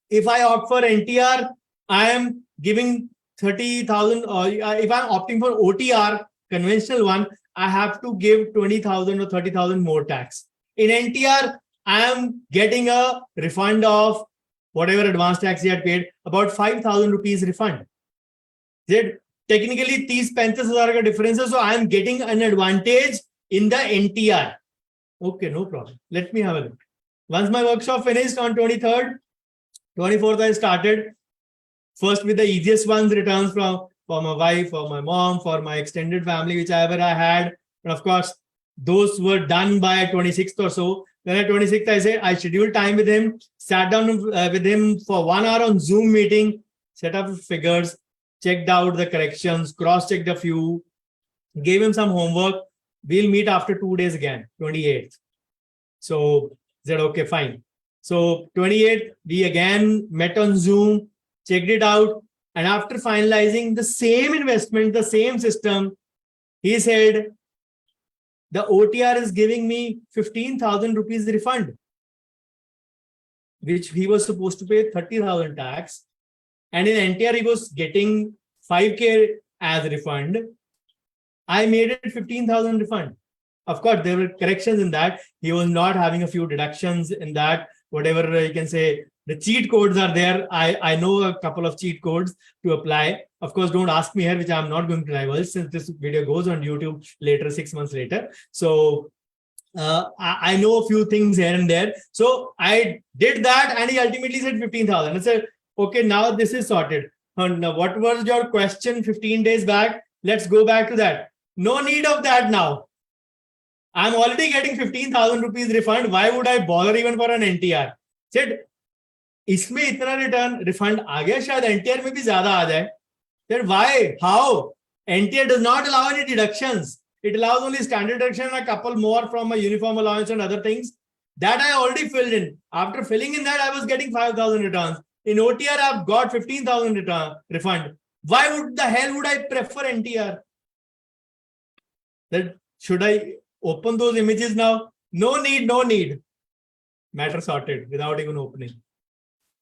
Speaker 1: If I opt for NTR, I am giving 30,000, or if I'm opting for OTR, conventional one, I have to give 20,000 or 30,000 more tax. In NTR, I am getting a refund of whatever advance tax he had paid, about 5,000 rupees refund. Technically, 30,000 differences, so I am getting an advantage in the NTR. Okay, no problem. Let me have a look. Once my workshop finished on 23rd, 24th, I started first with the easiest ones, returns for my wife, for my mom, for my extended family, whichever I had. And of course, those were done by 26th or so. Then at 26th, I said, I scheduled time with him, sat down with him for 1 hour on Zoom meeting, set up figures, checked out the corrections, cross-checked a few, gave him some homework. We'll meet after 2 days again, 28th. So I said, okay, fine. So 28th, we again met on Zoom, checked it out. And after finalizing the same investment, the same system, he said, the OTR is giving me 15,000 rupees refund, which he was supposed to pay 30,000 tax. And in NTR, he was getting 5K as refund. I made it 15,000 refund. Of course, there were corrections in that. He was not having a few deductions in that. Whatever you can say, the cheat codes are there. I know a couple of cheat codes to apply. Of course, don't ask me here, which I'm not going to divulge since this video goes on YouTube later, 6 months later. So I know a few things here and there. So I did that and he ultimately said 15,000. I said, okay, now this is sorted. And what was your question 15 days back? Let's go back to that. No need of that now. I'm already getting 15,000 rupees refund. Why would I bother even for an NTR? Said, इसमें इतना return refund आ गया, शायद NTR में भी ज़्यादा आ जाए. Then why? How? NTR does not allow any deductions. It allows only standard deduction and a couple more from a uniform allowance and other things. That I already filled in. After filling in that, I was getting 5,000 returns. In OTR, I've got 15,000 return refund. Why would the hell would I prefer NTR? That should I open those images now? No need, no need. Matter sorted without even opening.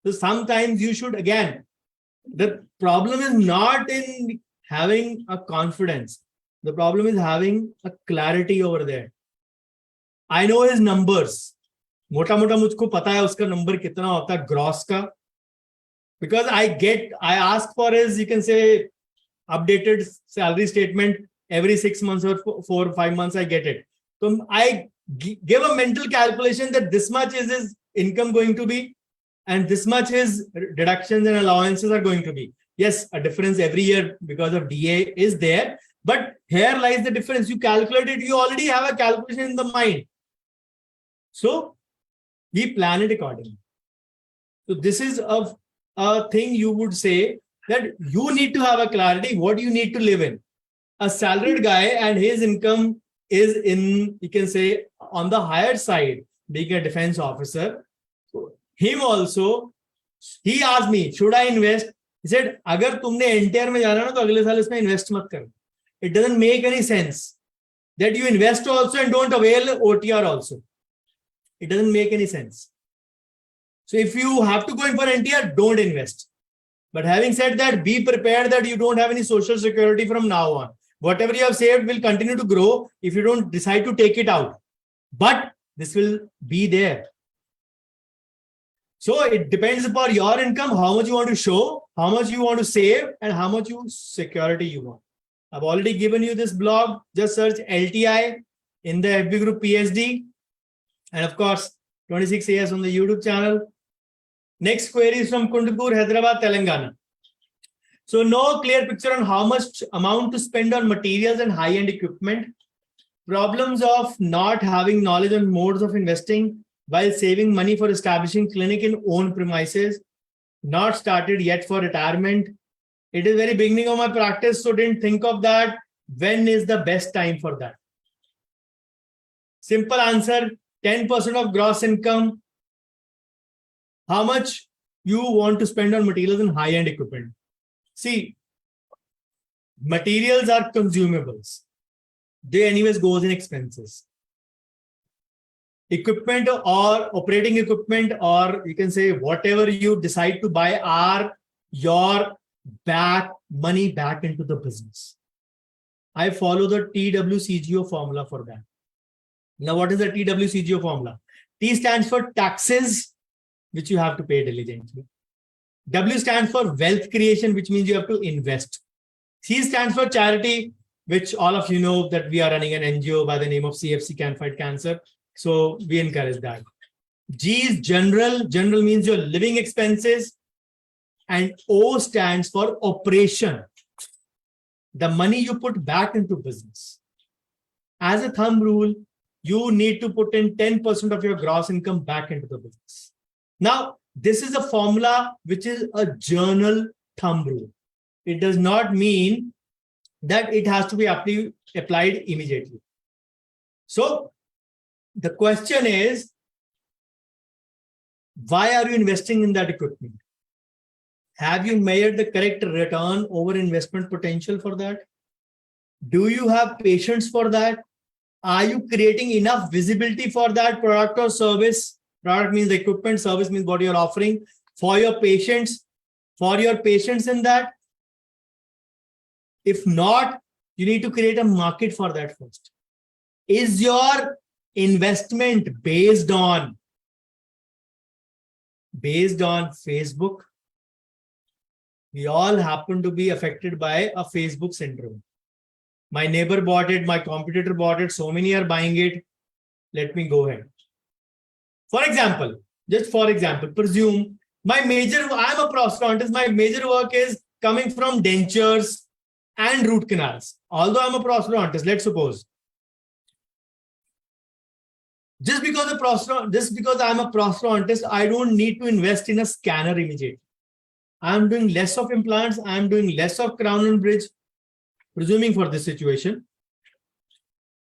Speaker 1: So sometimes you should, again, the problem is not in having a confidence. The problem is having a clarity over there. I know his numbers. मोटा मोटा मुझको पता है उसका number कितना होता है gross का. Because I ask for his, you can say, updated salary statement every 6 months or 4 or 5 months I get it. So I give a mental calculation that this much is his income going to be and this much his deductions and allowances are going to be. Yes, a difference every year because of DA is there, but here lies the difference. You calculate it, you already have a calculation in the mind. So we plan it accordingly. So this is a thing you would say that you need to have a clarity what you need to live in. A salaried guy and his income is in, you can say, on the higher side, being a defense officer. So him also, he asked me, should I invest? He said, agar tumne NTR mein jana na to agle saal isme invest mat kar. It doesn't make any sense that you invest also and don't avail OTR also. It doesn't make any sense. So if you have to go in for NTR, don't invest. But having said that, be prepared that you don't have any social security from now on. Whatever you have saved will continue to grow if you don't decide to take it out. But this will be there. So it depends upon your income, how much you want to show, how much you want to save, and how much security you want. I've already given you this blog. Just search LTI in the FB group PSD. And of course, 26 years on the YouTube channel. Next query is from Kundapur, Hyderabad, Telangana. So no clear picture on how much amount to spend on materials and high-end equipment. Problems of not having knowledge on modes of investing while saving money for establishing clinic in own premises. Not started yet for retirement. It is very beginning of my practice, so didn't think of that. When is the best time for that? Simple answer, 10% of gross income. How much you want to spend on materials and high-end equipment? See, materials are consumables. They anyways goes in expenses. Equipment or operating equipment, or you can say whatever you decide to buy, are your money back into the business. I follow the TWCGO formula for that. Now, what is the TWCGO formula? T stands for taxes, which you have to pay diligently. W stands for wealth creation, which means you have to invest. C stands for charity, which all of you know that we are running an NGO by the name of CFC, Can Fight Cancer. So we encourage that. G is general. General means your living expenses. And O stands for operation. The money you put back into business. As a thumb rule, you need to put in 10% of your gross income back into the business. Now, this is a formula which is a journal thumb rule. It does not mean that it has to be applied immediately. So, the question is, why are you investing in that equipment? Have you measured the correct return over investment potential for that? Do you have patience for that? Are you creating enough visibility for that product or service? Product means the equipment, service means what you're offering for your patients, in that. If not, you need to create a market for that first. Is your investment based on Facebook? We all happen to be affected by a Facebook syndrome. My neighbor bought it, my competitor bought it, so many are buying it. Let me go ahead. For example, presume I'm a prosthodontist, my major work is coming from dentures and root canals. Although I'm a prosthodontist, let's suppose. Just because I'm a prosthodontist, I don't need to invest in a scanner immediately. I'm doing less of implants, I'm doing less of crown and bridge, presuming for this situation.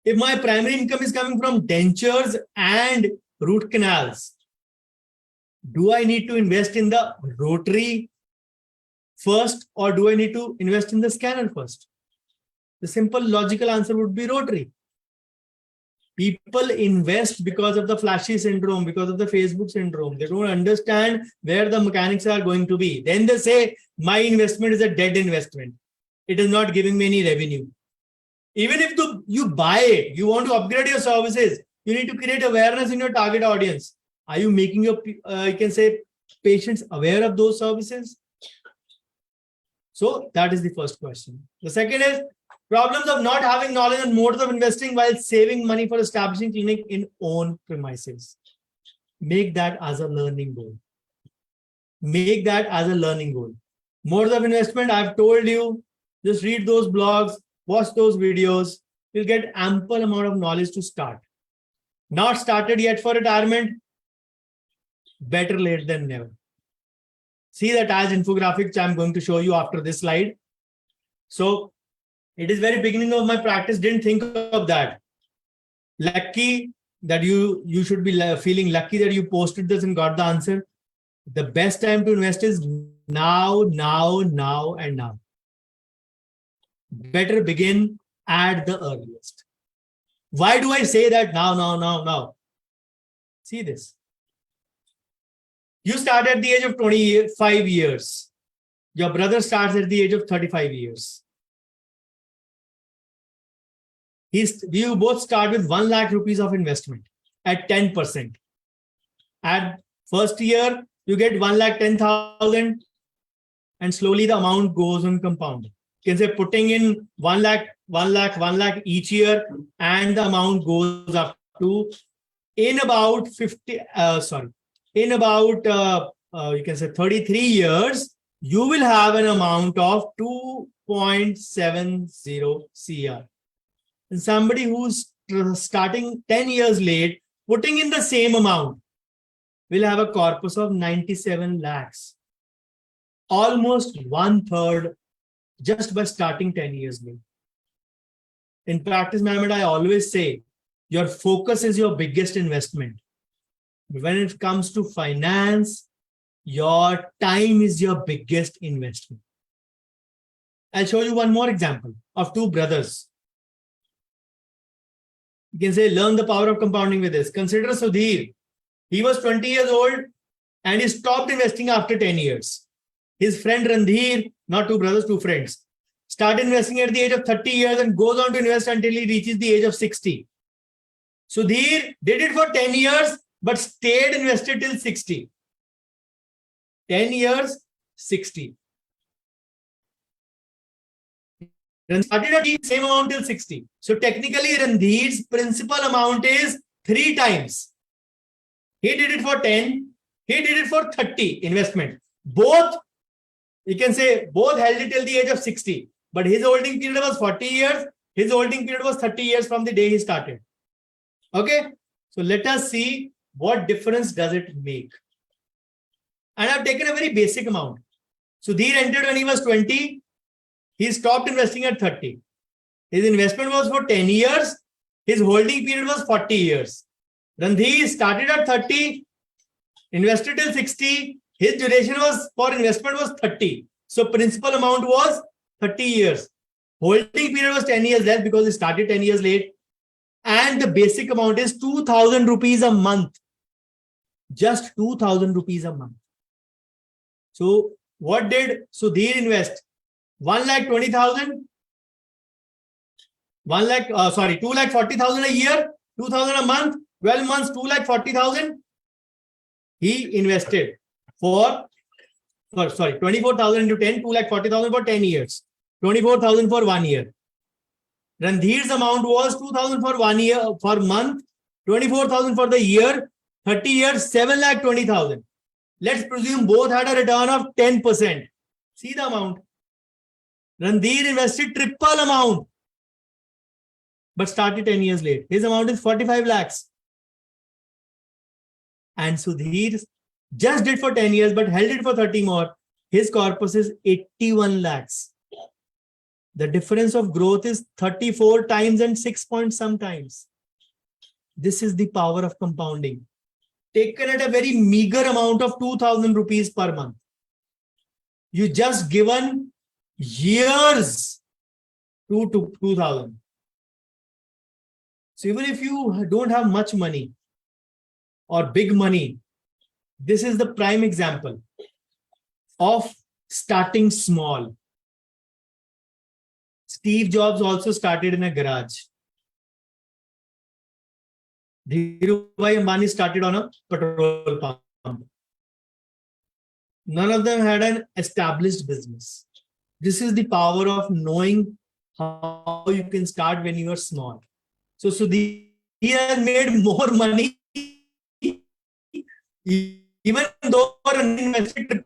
Speaker 1: If my primary income is coming from dentures and root canals, do I need to invest in the rotary first, or do I need to invest in the scanner first? The simple logical answer would be rotary. People invest because of the flashy syndrome, because of the Facebook syndrome. They don't understand where the mechanics are going to be. Then they say, my investment is a dead investment. It is not giving me any revenue. Even if you buy it, you want to upgrade your services, you need to create awareness in your target audience. Are you making your, you can say, patients aware of those services? So that is the first question. The second is problems of not having knowledge on modes of investing while saving money for establishing clinic in own premises. Make that as a learning goal. Make that as a learning goal. Modes of investment, I've told you, just read those blogs, watch those videos. You'll get ample amount of knowledge to start. Not started yet for retirement, better late than never. See that as infographic which I'm going to show you after this slide. So it is very beginning of my practice, didn't think of that. Lucky that you should be feeling lucky that you posted this and got the answer. The best time to invest is now, and now. Better begin at the earliest. Why do I say that now? See this. You start at the age of 25 years. Your brother starts at the age of 35 years. You both start with 1 lakh rupees of investment at 10%. At first year, you get 1,10,000 and slowly the amount goes on compounding. You can say putting in 1 lakh each year and the amount goes up to in about you can say 33 years, you will have an amount of 2.70 CR. And somebody who's starting 10 years late, putting in the same amount, will have a corpus of 97 lakhs. Almost 1/3 just by starting 10 years late. In practice management, I always say, your focus is your biggest investment. When it comes to finance, your time is your biggest investment. I'll show you one more example of two brothers. You can say, learn the power of compounding with this. Consider Sudhir. He was 20 years old and he stopped investing after 10 years. His friend Randhir, not two brothers, two friends, started investing at the age of 30 years and goes on to invest until he reaches the age of 60. Sudhir did it for 10 years, but stayed invested till 60. 10 years, 60. Randhir started at the same amount till 60. So technically, Randhir's principal amount is 3 times. He did it for 10. He did it for 30 investment. Both, you can say, both held it till the age of 60. But his holding period was 40 years. His holding period was 30 years from the day he started. Okay. So let us see what difference does it make. And I've taken a very basic amount. Sudhir entered when he was 20. He stopped investing at 30. His investment was for 10 years. His holding period was 40 years. Randhir started at 30, invested till 60. His duration was for investment was 30. So principal amount was 30 years. Holding period was 10 years less because he started 10 years late. And the basic amount is 2,000 rupees a month. Just 2,000 rupees a month. So what did Sudhir invest? 1,20,000? 2,40,000 a year, 2,000 a month, 12 months, 2,40,000. He invested for 24,000 into 10, 2,40,000 for 10 years, 24,000 for 1 year. Randhir's amount was 2,000 for 1 year, for month, 24,000 for the year, 30 years, 7,20,000. Let's presume both had a return of 10%. See the amount. Randhir invested triple amount, but started 10 years late. His amount is 45 lakhs. And Sudhir just did for 10 years, but held it for 30 more. His corpus is 81 lakhs. The difference of growth is 34 times and 6 point sometimes. This is the power of compounding. Taken at a very meager amount of 2,000 rupees per month. You just given years to 2,000. So even if you don't have much money or big money, this is the prime example of starting small. Steve Jobs also started in a garage. Dhirubhai Ambani started on a petrol pump. None of them had an established business. This is the power of knowing how you can start when you are small. So he has made more money, even though invested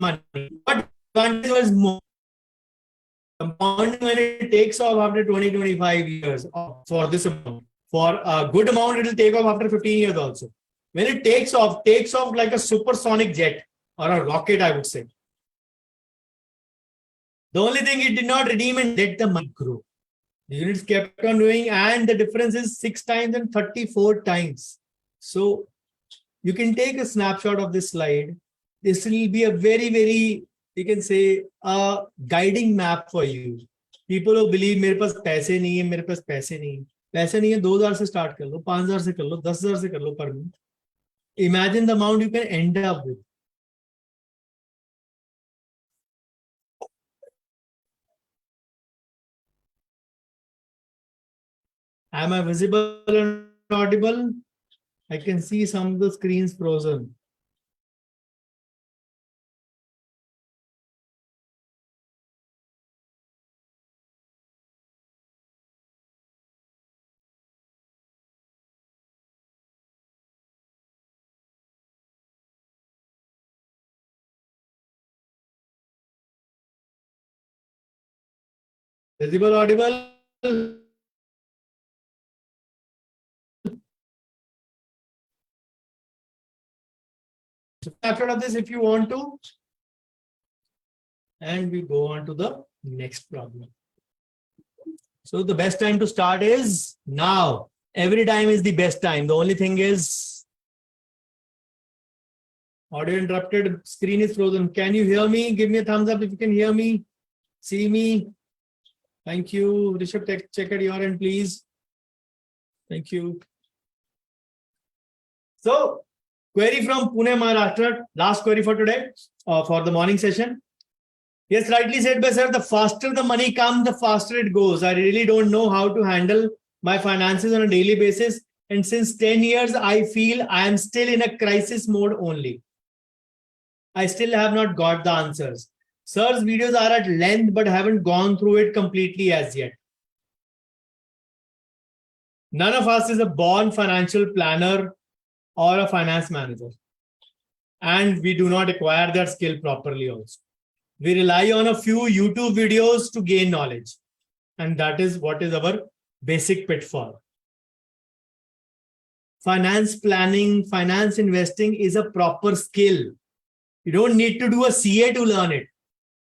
Speaker 1: money. But advantage was more. Compounding, when it takes off after 20-25 years for this amount. For a good amount, it will take off after 15 years also. When it takes off like a supersonic jet or a rocket, I would say. The only thing it did not redeem and let the money grow. The units kept on doing, and the difference is 6 times and 34 times. So you can take a snapshot of this slide. This will be a very, very, you can say, a guiding map for you. People who believe मेरे पास पैसे नहीं है, मेरे पास पैसे नहीं है, पैसे नहीं है, 2,000 से start कर लो, 5,000 से कर लो, 10,000 से कर लो per month. Imagine the amount you can end up with. Am I visible and audible? I can see some of the screens frozen. Visible, audible? After this, if you want to, and we go on to the next problem. So the best time to start is now. Every time is the best time. The only thing is audio interrupted, screen is frozen. Can you hear me? Give me a thumbs up if you can hear me, see me. Thank you. Rishabh, check at your end, please. Thank you. So, query from Pune, Maharashtra. Last query for today, for the morning session. Yes, rightly said by sir, the faster the money comes, the faster it goes. I really don't know how to handle my finances on a daily basis. And since 10 years, I feel I am still in a crisis mode only. I still have not got the answers. Sir's videos are at length, but haven't gone through it completely as yet. None of us is a born financial planner or a finance manager. And we do not acquire that skill properly also. We rely on a few YouTube videos to gain knowledge. And that is what is our basic pitfall. Finance planning, finance investing is a proper skill. You don't need to do a CA to learn it,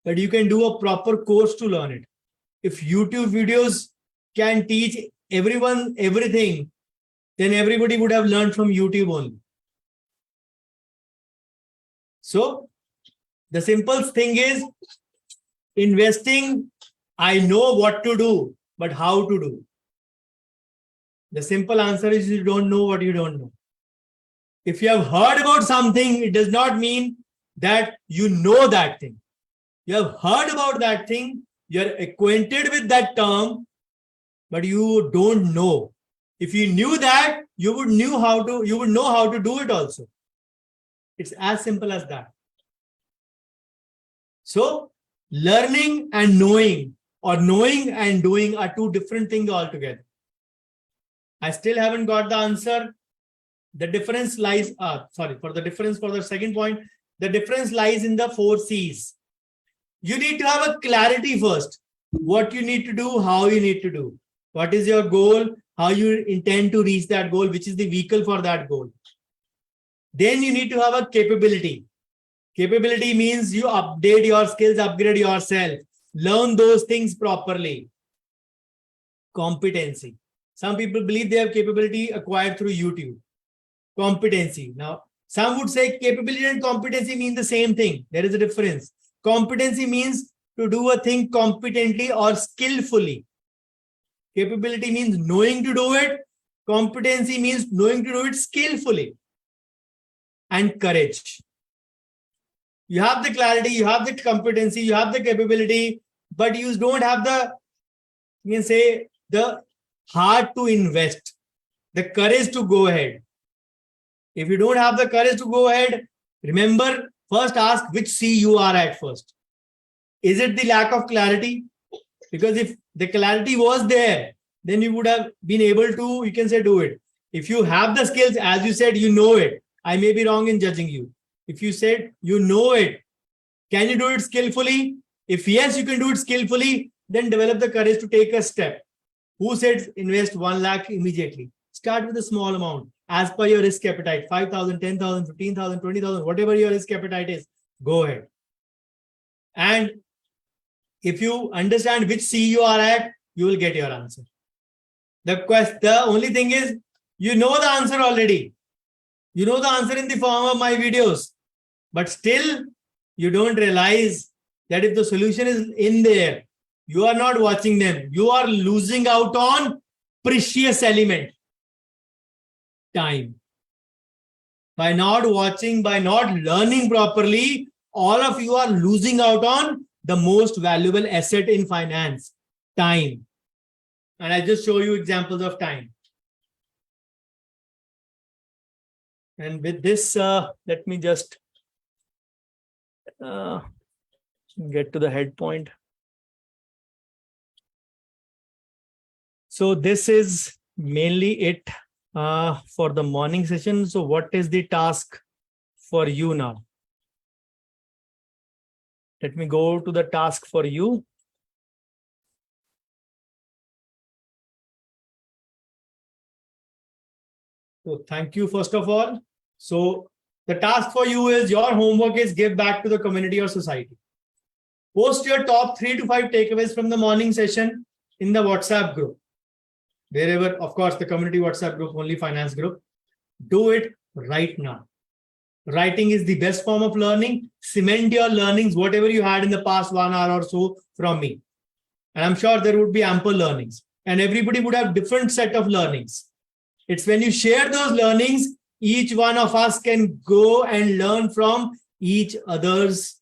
Speaker 1: but you can do a proper course to learn it. If YouTube videos can teach everyone everything, then everybody would have learned from YouTube only. So, the simple thing is, investing, I know what to do, but how to do. The simple answer is you don't know what you don't know. If you have heard about something, it does not mean that you know that thing. You have heard about that thing, you're acquainted with that term, but you don't know. If you knew that, you would know how to do it also. It's as simple as that. So, learning and knowing, or knowing and doing, are two different things altogether. I still haven't got the answer. The difference lies, for the second point, the difference lies in the 4 C's. You need to have a clarity first. What you need to do, how you need to do. What is your goal, how you intend to reach that goal, which is the vehicle for that goal. Then you need to have a capability. Capability means you update your skills, upgrade yourself, learn those things properly. Competency. Some people believe they have capability acquired through YouTube. Competency. Now, some would say capability and competency mean the same thing. There is a difference. Competency means to do a thing competently or skillfully. Capability means knowing to do it. Competency means knowing to do it skillfully. And courage. You have the clarity, you have the competency, you have the capability, but you don't have the, you can say, the heart to invest, the courage to go ahead. If you don't have the courage to go ahead, remember, first ask which C you are at first. Is it the lack of clarity? Because if the clarity was there, then you would have been able to, you can say, do it. If you have the skills, as you said, you know it. I may be wrong in judging you. If you said you know it, can you do it skillfully? If yes, you can do it skillfully, then develop the courage to take a step. Who said invest 1 lakh immediately? Start with a small amount as per your risk appetite, 5,000, 10,000, 15,000, 20,000, whatever your risk appetite is, go ahead. And if you understand which C you are at, you will get your answer. The only thing is, you know the answer already. You know the answer in the form of my videos, but still you don't realize that if the solution is in there, you are not watching them. You are losing out on precious element, time. By not watching, by not learning properly, all of you are losing out on the most valuable asset in finance, time. And I just show you examples of time. And with this, let me just get to the head point. So this is mainly it for the morning session. So what is the task for you now? Let me go to the task for you. So thank you, first of all. So the task for you is, your homework is give back to the community or society. Post your top 3 to 5 takeaways from the morning session in the WhatsApp group. Wherever, of course, the community WhatsApp group, only finance group. Do it right now. Writing is the best form of learning. Cement your learnings, whatever you had in the past 1 hour or so from me. And I'm sure there would be ample learnings. And everybody would have different set of learnings. It's when you share those learnings, each one of us can go and learn from each other's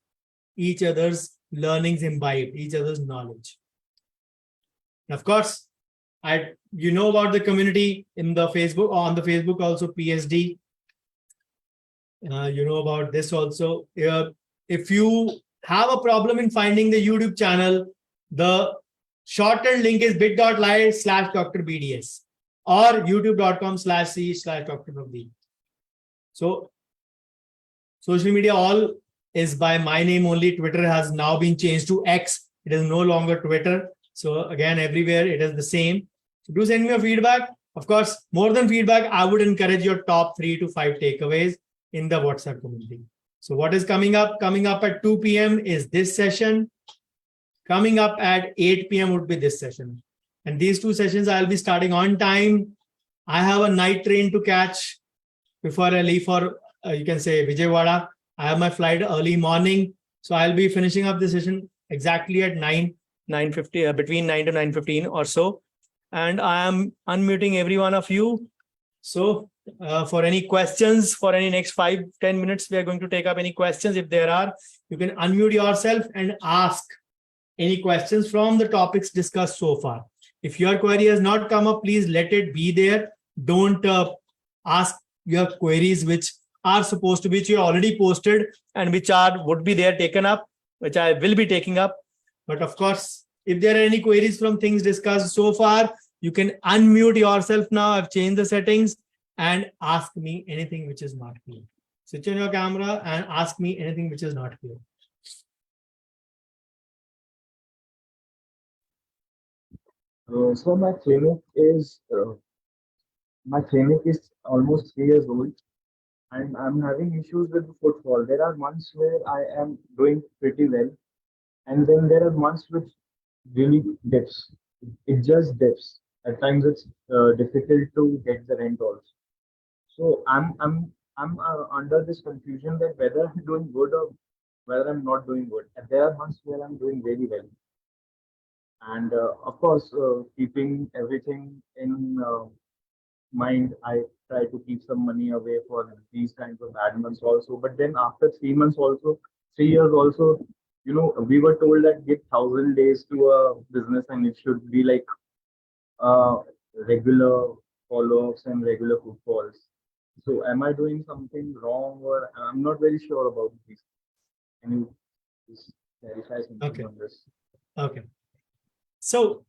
Speaker 1: learnings, imbibe each other's knowledge. And of course, you know about the community in the Facebook, on the Facebook also, PSD. You know about this also. If you have a problem in finding the YouTube channel, the shortened link is bit.ly/DrBDS or youtube.com/c/Dr. So social media all is by my name only. Twitter has now been changed to X. It is no longer Twitter. So again, everywhere it is the same. So do send me your feedback. Of course, more than feedback, I would encourage your top 3 to 5 takeaways in the WhatsApp community. So what is coming up? Coming up at 2 p.m. is this session. Coming up at 8 p.m. would be this session. And these 2 sessions, I'll be starting on time. I have a night train to catch before I leave for, you can say, Vijayawada. I have my flight early morning. So I'll be finishing up the session exactly at 9:50, between 9 to 9:15 or so. And I am unmuting every one of you. So for any questions, for any next 5-10 minutes, we are going to take up any questions. If there are, you can unmute yourself and ask any questions from the topics discussed so far. If your query has not come up, please let it be there. Don't ask your queries which are supposed to be, which you already posted and which would be there taken up, which I will be taking up. But of course, if there are any queries from things discussed so far, you can unmute yourself now. I've changed the settings, and ask me anything which is not clear. Switch on your camera and ask me anything which is not clear.
Speaker 2: So my clinic is almost 3 years old, and I'm having issues with the footfall. There are months where I am doing pretty well, and then there are months which really dips. It just dips. At times it's difficult to get the rent also. So I'm under this confusion that whether I'm doing good or whether I'm not doing good. And there are months where I'm doing very well. And of course, keeping everything in mind, I try to keep some money away for these kinds of bad months also. But then after 3 months also, 3 years also, we were told that give 1,000 days to a business and it should be like regular follow-ups and regular footfalls. So am I doing something wrong, or I'm not very sure about this? Can you just clarify something
Speaker 1: Okay.
Speaker 2: on this?
Speaker 1: Okay. So,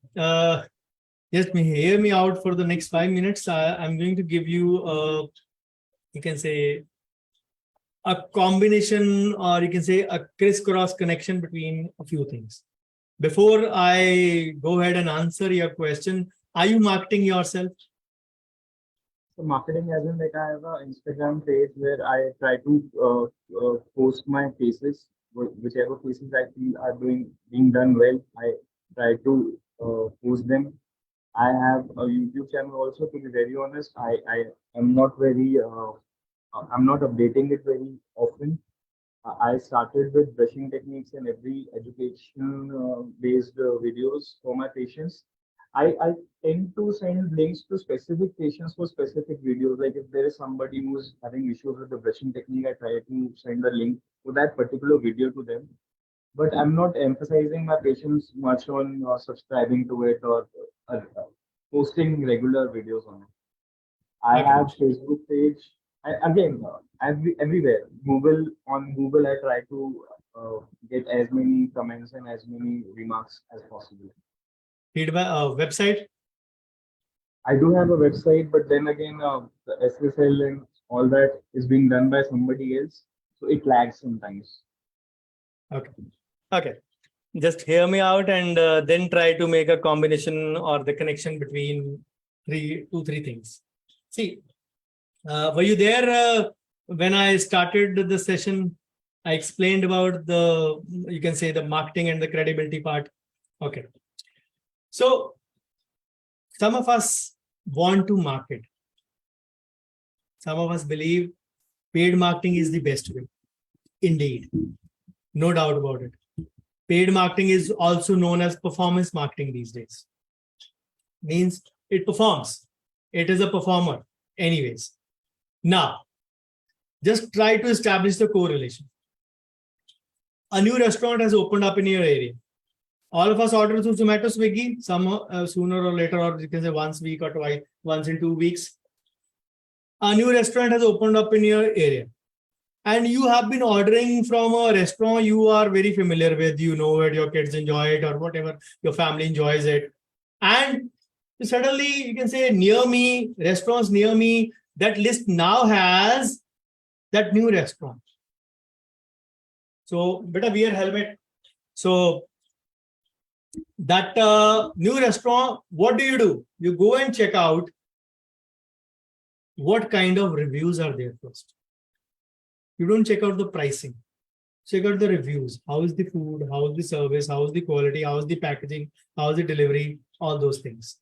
Speaker 1: just hear me out for the next 5 minutes. I'm going to give you, you can say, a combination, or you can say a crisscross connection between a few things. Before I go ahead and answer your question, are you marketing yourself?
Speaker 2: So marketing, as in like I have an Instagram page where I try to post my cases, whichever cases I feel are being done well. I try to post them. I have a YouTube channel also. To be very honest, I am not very I'm not updating it very often. I started with brushing techniques and every education based videos for my patients. I tend to send links to specific patients for specific videos. Like if there is somebody who's having issues with the brushing technique, I try to send the link to that particular video to them. But I'm not emphasizing my patients much on subscribing to it or posting regular videos on it. I
Speaker 1: Okay.
Speaker 2: have Facebook page. Again, everywhere. Google, I try to get as many comments and as many remarks as possible.
Speaker 1: Feedback, website.
Speaker 2: I do have a website, but then again, the SSL and all that is being done by somebody else, so it lags sometimes.
Speaker 1: Okay. Okay. Just hear me out and then try to make a combination or the connection between two, three things. See, were you there when I started the session? I explained about you can say the marketing and the credibility part. Okay. So some of us want to market. Some of us believe paid marketing is the best way. Indeed. No doubt about it. Paid marketing is also known as performance marketing these days. Means it performs. It is a performer anyways. Now, just try to establish the correlation. A new restaurant has opened up in your area. All of us order through Zomato, Swiggy, some sooner or later, or you can say once a week or twice, once in 2 weeks. A new restaurant has opened up in your area. And you have been ordering from a restaurant you are very familiar with, you know it, your kids enjoy it, or whatever, your family enjoys it. And suddenly, you can say near me, restaurants near me, that list now has that new restaurant. So, better wear helmet. So, that new restaurant, what do? You go and check out what kind of reviews are there first. You don't check out the pricing. Check out the reviews. How is the food? How is the service? How is the quality? How is the packaging? How is the delivery? All those things.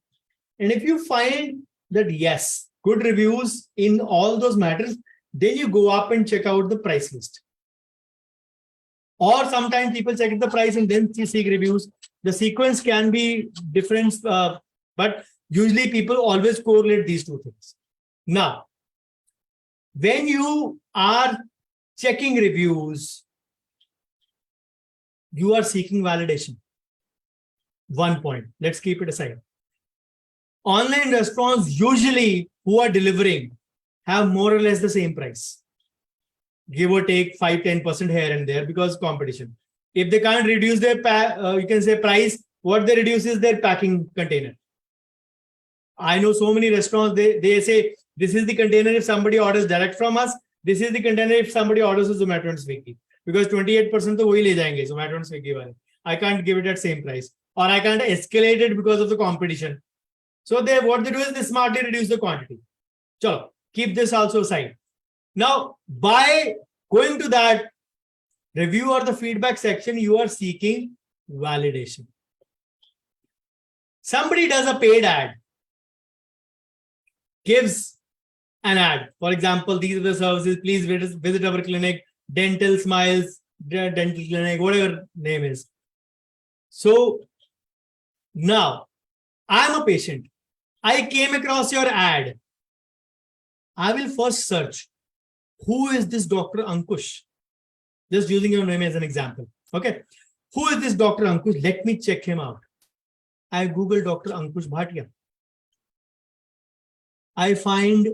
Speaker 1: And if you find that yes, good reviews in all those matters, then you go up and check out the price list. Or sometimes people check the price and then seek reviews. The sequence can be different, but usually people always correlate these two things. Now, when you are checking reviews, you are seeking validation. 1 point. Let's keep it aside. Online restaurants usually who are delivering have more or less the same price. Give or take 5-10% here and there because competition. If they can't reduce their you can say price, what they reduce is their packing container. I know so many restaurants, they say this is the container if somebody orders direct from us. This is the container if somebody orders with Zomato and Swiggy. Because 28% to वही ले जाएंगे Zomato and Swiggy वाले. I can't give it at same price. Or I can't escalate it because of the competition. So what they do is they smartly reduce the quantity. So keep this also aside. Now, by going to that review or the feedback section, you are seeking validation. Somebody does a paid ad, gives an ad. For example, these are the services. Please visit our clinic, Dental Smiles, Dental Clinic, whatever name is. So Now, I'm a patient. I came across your ad. I will first search, who is this Dr. Ankush? Just using your name as an example. Okay. Who is this Dr. Ankush? Let me check him out. I Google Dr. Ankush Bhatia. I find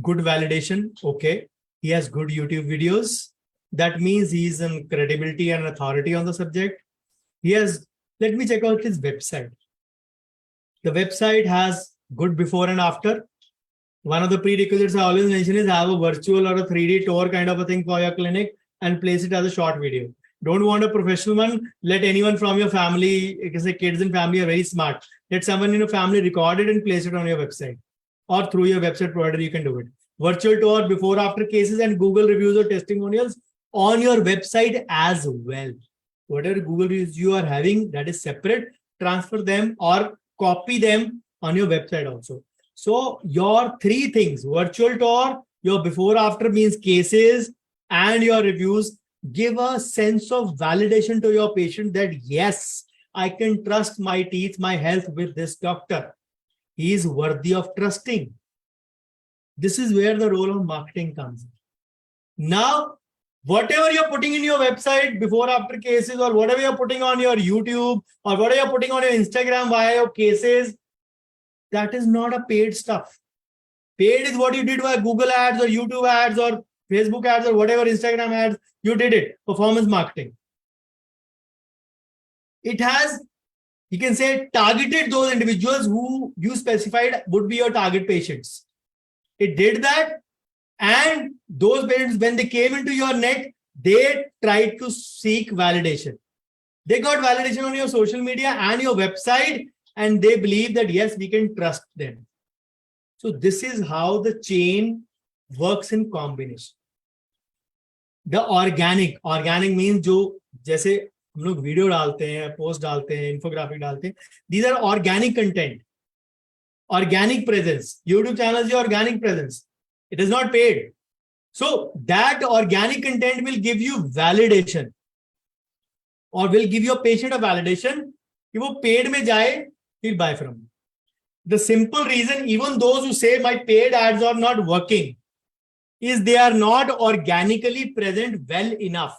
Speaker 1: good validation. Okay. He has good YouTube videos. That means he's in credibility and authority on the subject. He has, let me check out his website. The website has good before and after. One of the prerequisites I always mention is have a virtual or a 3D tour kind of a thing for your clinic and place it as a short video. Don't want a professional one. Let anyone from your family, because kids and family are very smart. Let someone in your family record it and place it on your website. Or through your website provider, you can do it. Virtual tour, before, after cases, and Google reviews or testimonials on your website as well. Whatever Google reviews you are having, that is separate. Transfer them or copy them on your website also. So your three things, virtual tour, your before after means cases, and your reviews, give a sense of validation to your patient that yes, I can trust my teeth, my health with this doctor. He is worthy of trusting. This is where the role of marketing comes in. Now, whatever you're putting in your website, before after cases, or whatever you're putting on your YouTube, or whatever you're putting on your Instagram via your cases, that is not a paid stuff. Paid is what you did via Google ads or YouTube ads or Facebook ads or whatever Instagram ads, you did it, performance marketing. It has, you can say, targeted those individuals who you specified would be your target patients. It did that, and those patients, when they came into your net, they tried to seek validation. They got validation on your social media and your website, and they believe that yes, we can trust them. So this is how the chain works in combination. The organic means जो जैसे हम लोग video डालते हैं, post डालते हैं, infographic डालते हैं, these are organic content, organic presence. YouTube channel is your organic presence. It is not paid. So that organic content will give you validation, or will give your patient a validation कि वो paid में जाए, he'll buy from you. The simple reason, even those who say my paid ads are not working, is they are not organically present well enough.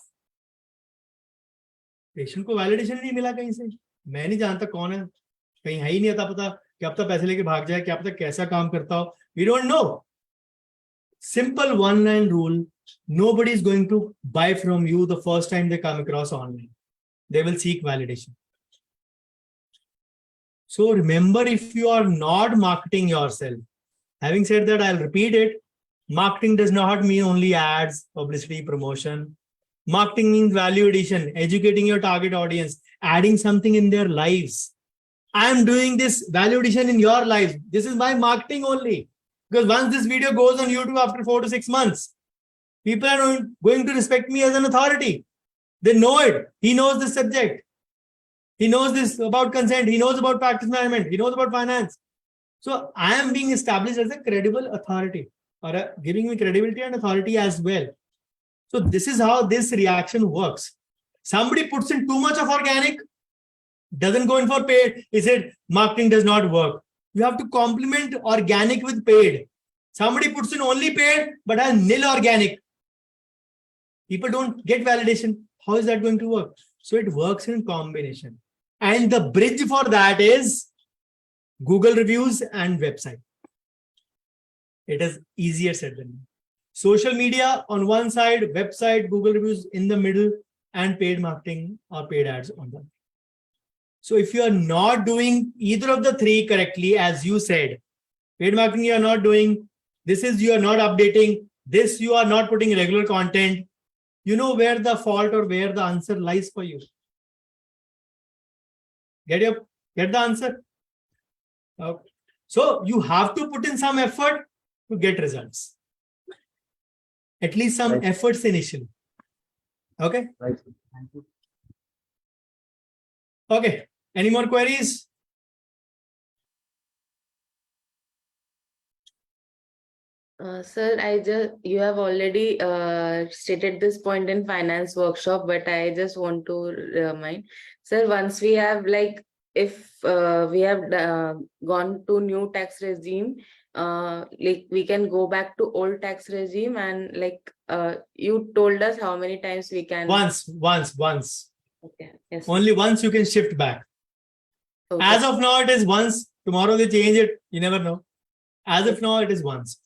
Speaker 1: Patient को validation नहीं मिला कहीं से. मैं नहीं जानता कौन है, कहीं है ही नहीं आता पता, क्या पता पैसे लेके भाग जाए, क्या पता कैसा काम करता हो. We don't know. Simple one line rule: nobody is going to buy from you the first time they come across online. They will seek validation. So remember, if you are not marketing yourself, having said that, I'll repeat it. Marketing does not mean only ads, publicity, promotion. Marketing means value addition, educating your target audience, adding something in their lives. I am doing this value addition in your lives. This is my marketing only. Because once this video goes on YouTube after 4 to 6 months, people are going to respect me as an authority. They know it. He knows this subject. He knows this about consent. He knows about practice management. He knows about finance. So I am being established as a credible authority, or giving me credibility and authority as well. So this is how this reaction works. Somebody puts in too much of organic, doesn't go in for paid. He said marketing does not work. You have to complement organic with paid. Somebody puts in only paid but has nil organic. People don't get validation. How is that going to work? So it works in combination. And the bridge for that is Google reviews and website. It is easier said than done. Social media on one side, website, Google reviews in the middle, and paid marketing or paid ads on the other. So if you are not doing either of the three correctly, as you said, paid marketing you are not doing, this is you are not updating, this you are not putting regular content, you know where the fault or where the answer lies for you. Get the answer? Okay. So you have to put in some effort to get results. At least some efforts initially. Okay?
Speaker 2: Right. Thank you.
Speaker 1: Okay. Any more queries?
Speaker 3: Sir, you have already stated this point in finance workshop, but I just want to remind, sir, once we have if we have gone to new tax regime, like we can go back to old tax regime, and like you told us how many times we can.
Speaker 1: Once.
Speaker 3: Okay. Yes.
Speaker 1: Only once you can shift back.
Speaker 3: Okay.
Speaker 1: As of now, it is once. Tomorrow they change it. You never know. As of now, it is once.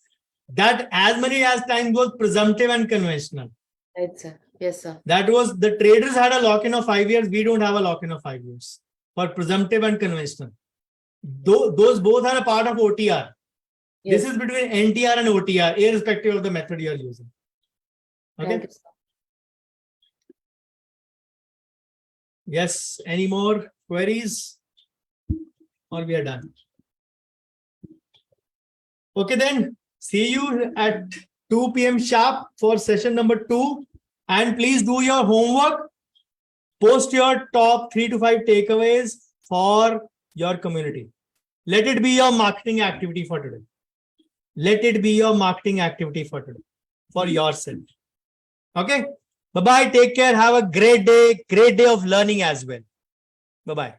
Speaker 1: That as many as time was presumptive and conventional.
Speaker 3: Right, sir. Yes, sir.
Speaker 1: That was the traders had a lock-in of 5 years. We don't have a lock-in of 5 years for presumptive and conventional. Those both are a part of OTR.
Speaker 3: Yes.
Speaker 1: This is between NTR and OTR, irrespective of the method you are using. Okay.
Speaker 3: Thank you, sir.
Speaker 1: Yes. Any more queries? Or we are done? Okay, then. See you at 2 p.m. sharp for session number 2. And please do your homework. Post your top 3 to 5 takeaways for your community. Let it be your marketing activity for today. Let it be your marketing activity for today, for yourself. Okay. Bye-bye. Take care. Have a great day of learning as well. Bye-bye.